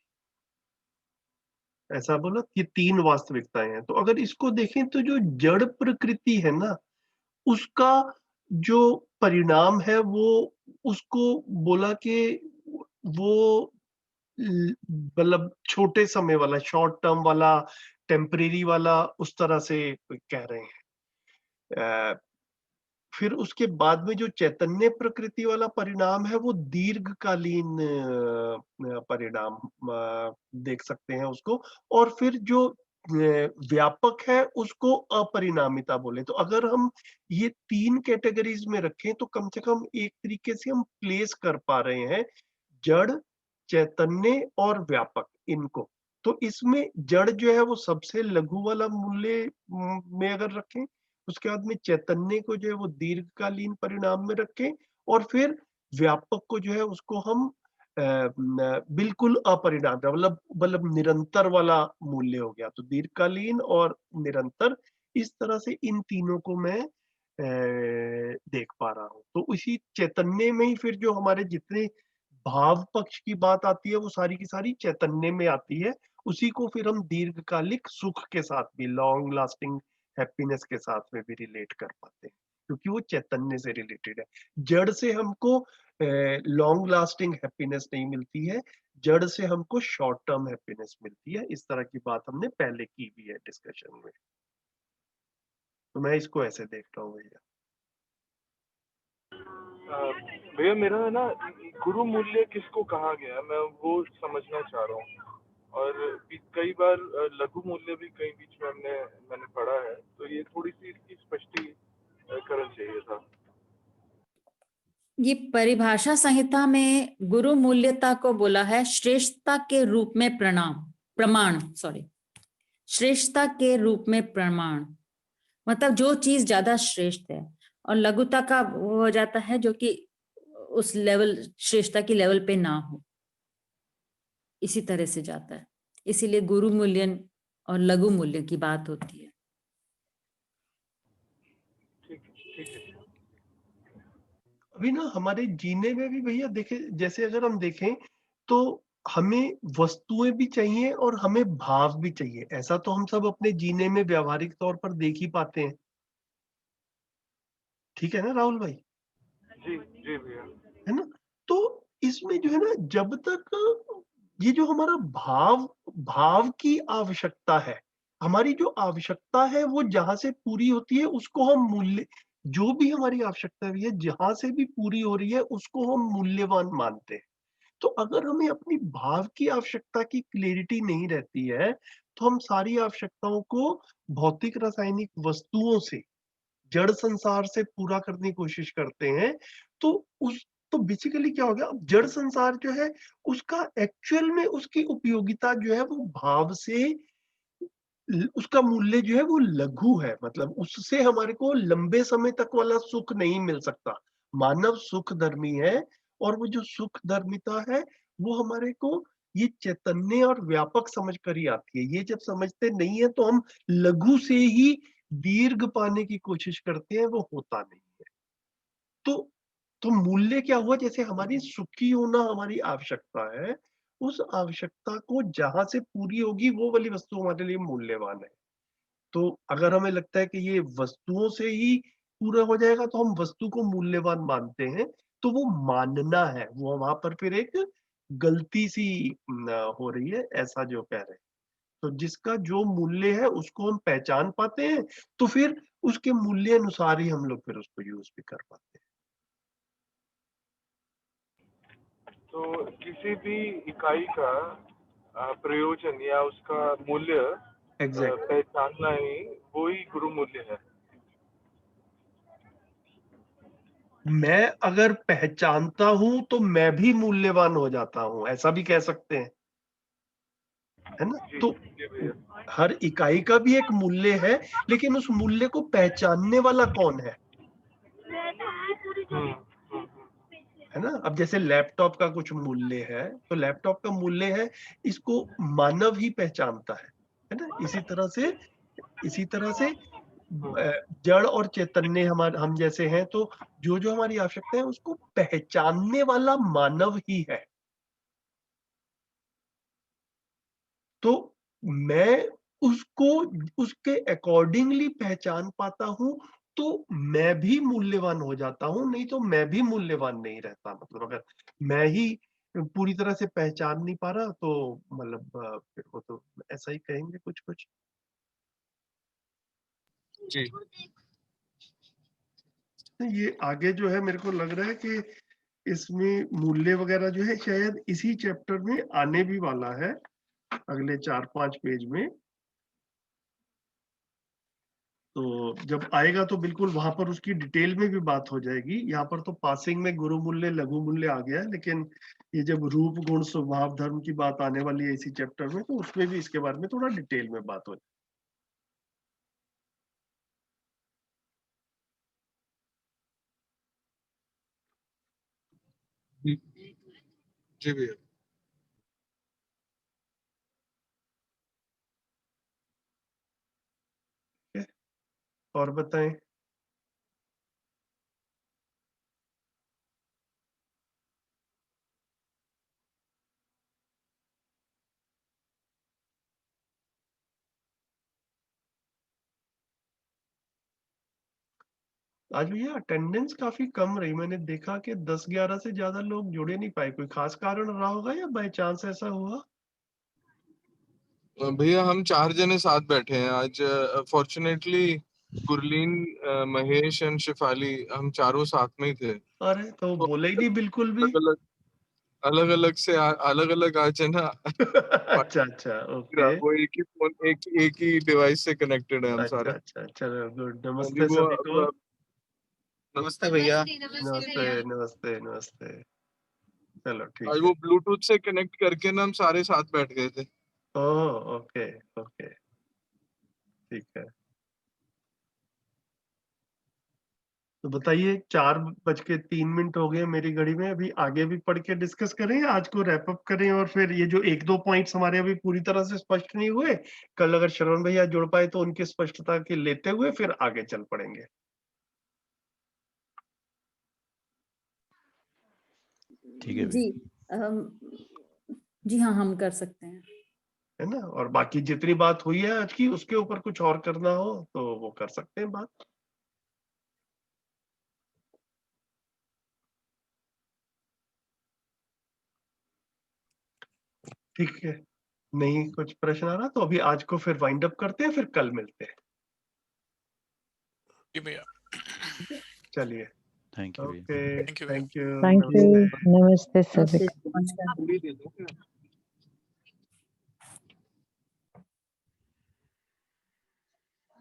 ऐसा बोला कि 3 वास्तविकताएं हैं। तो अगर इसको देखें तो जो जड़ प्रकृति है ना, उसका जो परिणाम है वो, उसको बोला कि वो मतलब छोटे समय वाला, शॉर्ट टर्म वाला, टेम्परेरी वाला, उस तरह से कह रहे हैं। फिर उसके बाद में जो चैतन्य प्रकृति वाला परिणाम है वो दीर्घकालीन परिणाम देख सकते हैं उसको। और फिर जो व्यापक है उसको अपरिणामिता बोले। तो अगर हम ये 3 कैटेगरीज में रखें तो कम से कम एक तरीके से हम प्लेस कर पा रहे हैं जड़, चैतन्य और व्यापक, इनको। तो इसमें जड़ जो है वो सबसे लघु वाला मूल्य में अगर रखें, उसके बाद में चैतन्य को जो है वो दीर्घकालीन परिणाम में रखें, और फिर व्यापक को जो है उसको हम बिल्कुल अपरिणाम, मतलब निरंतर वाला मूल्य हो गया। तो दीर्घकालीन और निरंतर, इस तरह से इन तीनों को मैं देख पा रहा हूँ। तो उसी चैतन्य में ही फिर जो हमारे जितने भाव पक्ष की बात आती है वो सारी की सारी चैतन्य में आती है। उसी को फिर हम दीर्घकालिक सुख के साथ भी, लॉन्ग लास्टिंग हैप्पीनेस के साथ में भी रिलेट कर पाते हैं, क्योंकि वो चैतन्य से रिलेटेड है। जड़ से हमको लॉन्ग लास्टिंग हैप्पीनेस नहीं मिलती है, जड़ से हमको शॉर्ट टर्म हैप्पीनेस मिलती है। इस तरह की बात हमने पहले की भी है डिस्कशन में। तो मैं इसको ऐसे देख रहा हूँ भैया। भैया मेरा है ना, गुरु मूल्य किसको कहा गया है, मैं वो समझना चाह रहा हूँ। और कई बार लघु मूल्य भी कई बीच में मैंने पढ़ा है, तो ये थोड़ी सी इसकी स्पष्टीकरण चाहिए था। ये परिभाषा संहिता में गुरु मूल्यता को बोला है श्रेष्ठता के रूप में श्रेष्ठता के रूप में प्रमाण, मतलब जो चीज ज्यादा श्रेष्ठ है। और लघुता का वो हो जाता है जो कि उस लेवल, श्रेष्ठता की लेवल पे ना हो, इसी तरह से जाता है। इसीलिए गुरु मूल्य और लघु मूल्य की बात होती है। अभी ना हमारे जीने में भी भैया देखे, जैसे अगर हम देखें तो हमें वस्तुएं भी चाहिए और हमें भाव भी चाहिए। ऐसा तो हम सब अपने जीने में व्यावहारिक तौर पर देख ही पाते हैं। ठीक है ना राहुल भाई? जी जी भैया। है ना? तो इसमें जो है ना, जब तक ये जो हमारा भाव की आवश्यकता है, हमारी जो आवश्यकता है वो जहां से पूरी होती है उसको हम मूल्य, जो भी हमारी आवश्यकता है जहां से भी पूरी हो रही है उसको हम मूल्यवान मानते हैं। तो अगर हमें अपनी भाव की आवश्यकता की क्लैरिटी नहीं रहती है तो हम सारी आवश्यकताओं को भौतिक रासायनिक वस्तुओं से, जड़ संसार से पूरा करने की कोशिश करते हैं। तो उस तो बेसिकली क्या हो गया, अब जड़ संसार जो है उसका एक्चुअल में उसकी उपयोगिता जो है वो भाव से उसका मूल्य जो है वो लघु है, मतलब उससे हमारे को लंबे समय तक वाला सुख नहीं मिल सकता। मानव सुख धर्मी है, और वो जो सुख धर्मिता है वो हमारे को ये चैतन्य और व्यापक समझ कर ही आती है। ये जब समझते नहीं है तो हम लघु से ही दीर्घ पाने की कोशिश करते हैं, वो होता नहीं है। तो मूल्य क्या हुआ, जैसे हमारी सुखी होना हमारी आवश्यकता है, उस आवश्यकता को जहां से पूरी होगी वो वाली वस्तु हमारे लिए मूल्यवान है। तो अगर हमें लगता है कि ये वस्तुओं से ही पूरा हो जाएगा तो हम वस्तु को मूल्यवान मानते हैं, तो वो मानना है, वो वहां पर फिर एक गलती सी हो रही है, ऐसा जो कह रहे हैं। तो जिसका जो मूल्य है उसको हम पहचान पाते हैं, तो फिर उसके मूल्य अनुसार ही हम लोग फिर उसको यूज भी कर पाते हैं। तो किसी भी इकाई का प्रयोजन या उसका मूल्य एग्जैक्ट पहचानना ही वो ही गुरु मूल्य है। मैं अगर पहचानता हूं तो मैं भी मूल्यवान हो जाता हूं, ऐसा भी कह सकते हैं, है ना? जी तो जी भैया। हर इकाई का भी एक मूल्य है, लेकिन उस मूल्य को पहचानने वाला कौन है हम्म, हम्म, है ना? अब जैसे लैपटॉप का कुछ मूल्य है, तो लैपटॉप का मूल्य है, इसको मानव ही पहचानता है ना? इसी तरह से हम्म। जड़ और चैतन्य हम जैसे हैं, तो जो जो हमारी आवश्यकता है उसको पहचानने वाला मानव ही है। तो मैं उसको उसके अकॉर्डिंगली पहचान पाता हूं, तो मैं भी मूल्यवान हो जाता हूं, नहीं तो मैं भी मूल्यवान नहीं रहता। मतलब अगर मैं ही पूरी तरह से पहचान नहीं पा रहा तो मतलब फिर वो तो ऐसा ही कहेंगे कुछ कुछ। जी ये आगे जो है मेरे को लग रहा है कि इसमें मूल्य वगैरह जो है शायद इसी चैप्टर में आने भी वाला है, अगले 4-5 पेज में। तो जब आएगा तो बिल्कुल वहां पर उसकी डिटेल में भी बात हो जाएगी। यहाँ पर तो पासिंग में गुरु मूल्य लघु मूल्य आ गया है, लेकिन ये जब रूप गुण स्वभाव धर्म की बात आने वाली है इसी चैप्टर में, तो उसमें भी इसके बारे में थोड़ा डिटेल में बात हो जी भैया। जाएगी। और बताएं। आज भैया अटेंडेंस काफी कम रही, मैंने देखा कि 10-11 से ज्यादा लोग जुड़े नहीं पाए। कोई खास कारण रहा होगा या बाय चांस ऐसा हुआ? भैया हम 4 जने साथ बैठे हैं आज। फॉर्चुनेटली गुरलीन, महेश एंड शिफाली, हम चारों साथ में ही थे। अरे तो तो बोले ही नहीं बिल्कुल भी। अलग अलग आज है ना। अच्छा अच्छा, ओके। वो एक ही फोन, एक ही डिवाइस से कनेक्टेड है हम अच्छा सारे। अच्छा, चलो गुड। अभी नमस्ते वो सभी को। नमस्ते भैया। नमस्ते नमस्ते नमस्ते। चलो ठीक आज है। वो ब्लूटूथ से कनेक्ट करके ना हम सारे साथ बैठ गए थे। ओह ओके ओके, ठीक है। तो बताइए, 4:03 हो गए मेरी घड़ी में। अभी आगे भी पढ़ के डिस्कस करें, आज को रैप अप करें, और फिर ये जो 1-2 पॉइंट्स हमारे अभी पूरी तरह से स्पष्ट नहीं हुए, कल अगर श्रवण भैया जुड़ पाए तो उनकी स्पष्टता के लेते हुए फिर आगे चल पड़ेंगे। ठीक है जी जी हाँ, हम कर सकते हैं। है ना? और बाकी जितनी बात हुई है आज की, उसके ऊपर कुछ और करना हो तो वो कर सकते हैं बात। ठीक है, नहीं कुछ प्रश्न आ रहा तो अभी आज को फिर वाइंड अप करते हैं, फिर कल मिलते हैं। जी भैया, ठीक है, चलिए। Thank you. Okay, thank you भैया। Thank you, thank you. नमस्ते। नमस्ते सभी। नमस्कार। पूरी दे दो।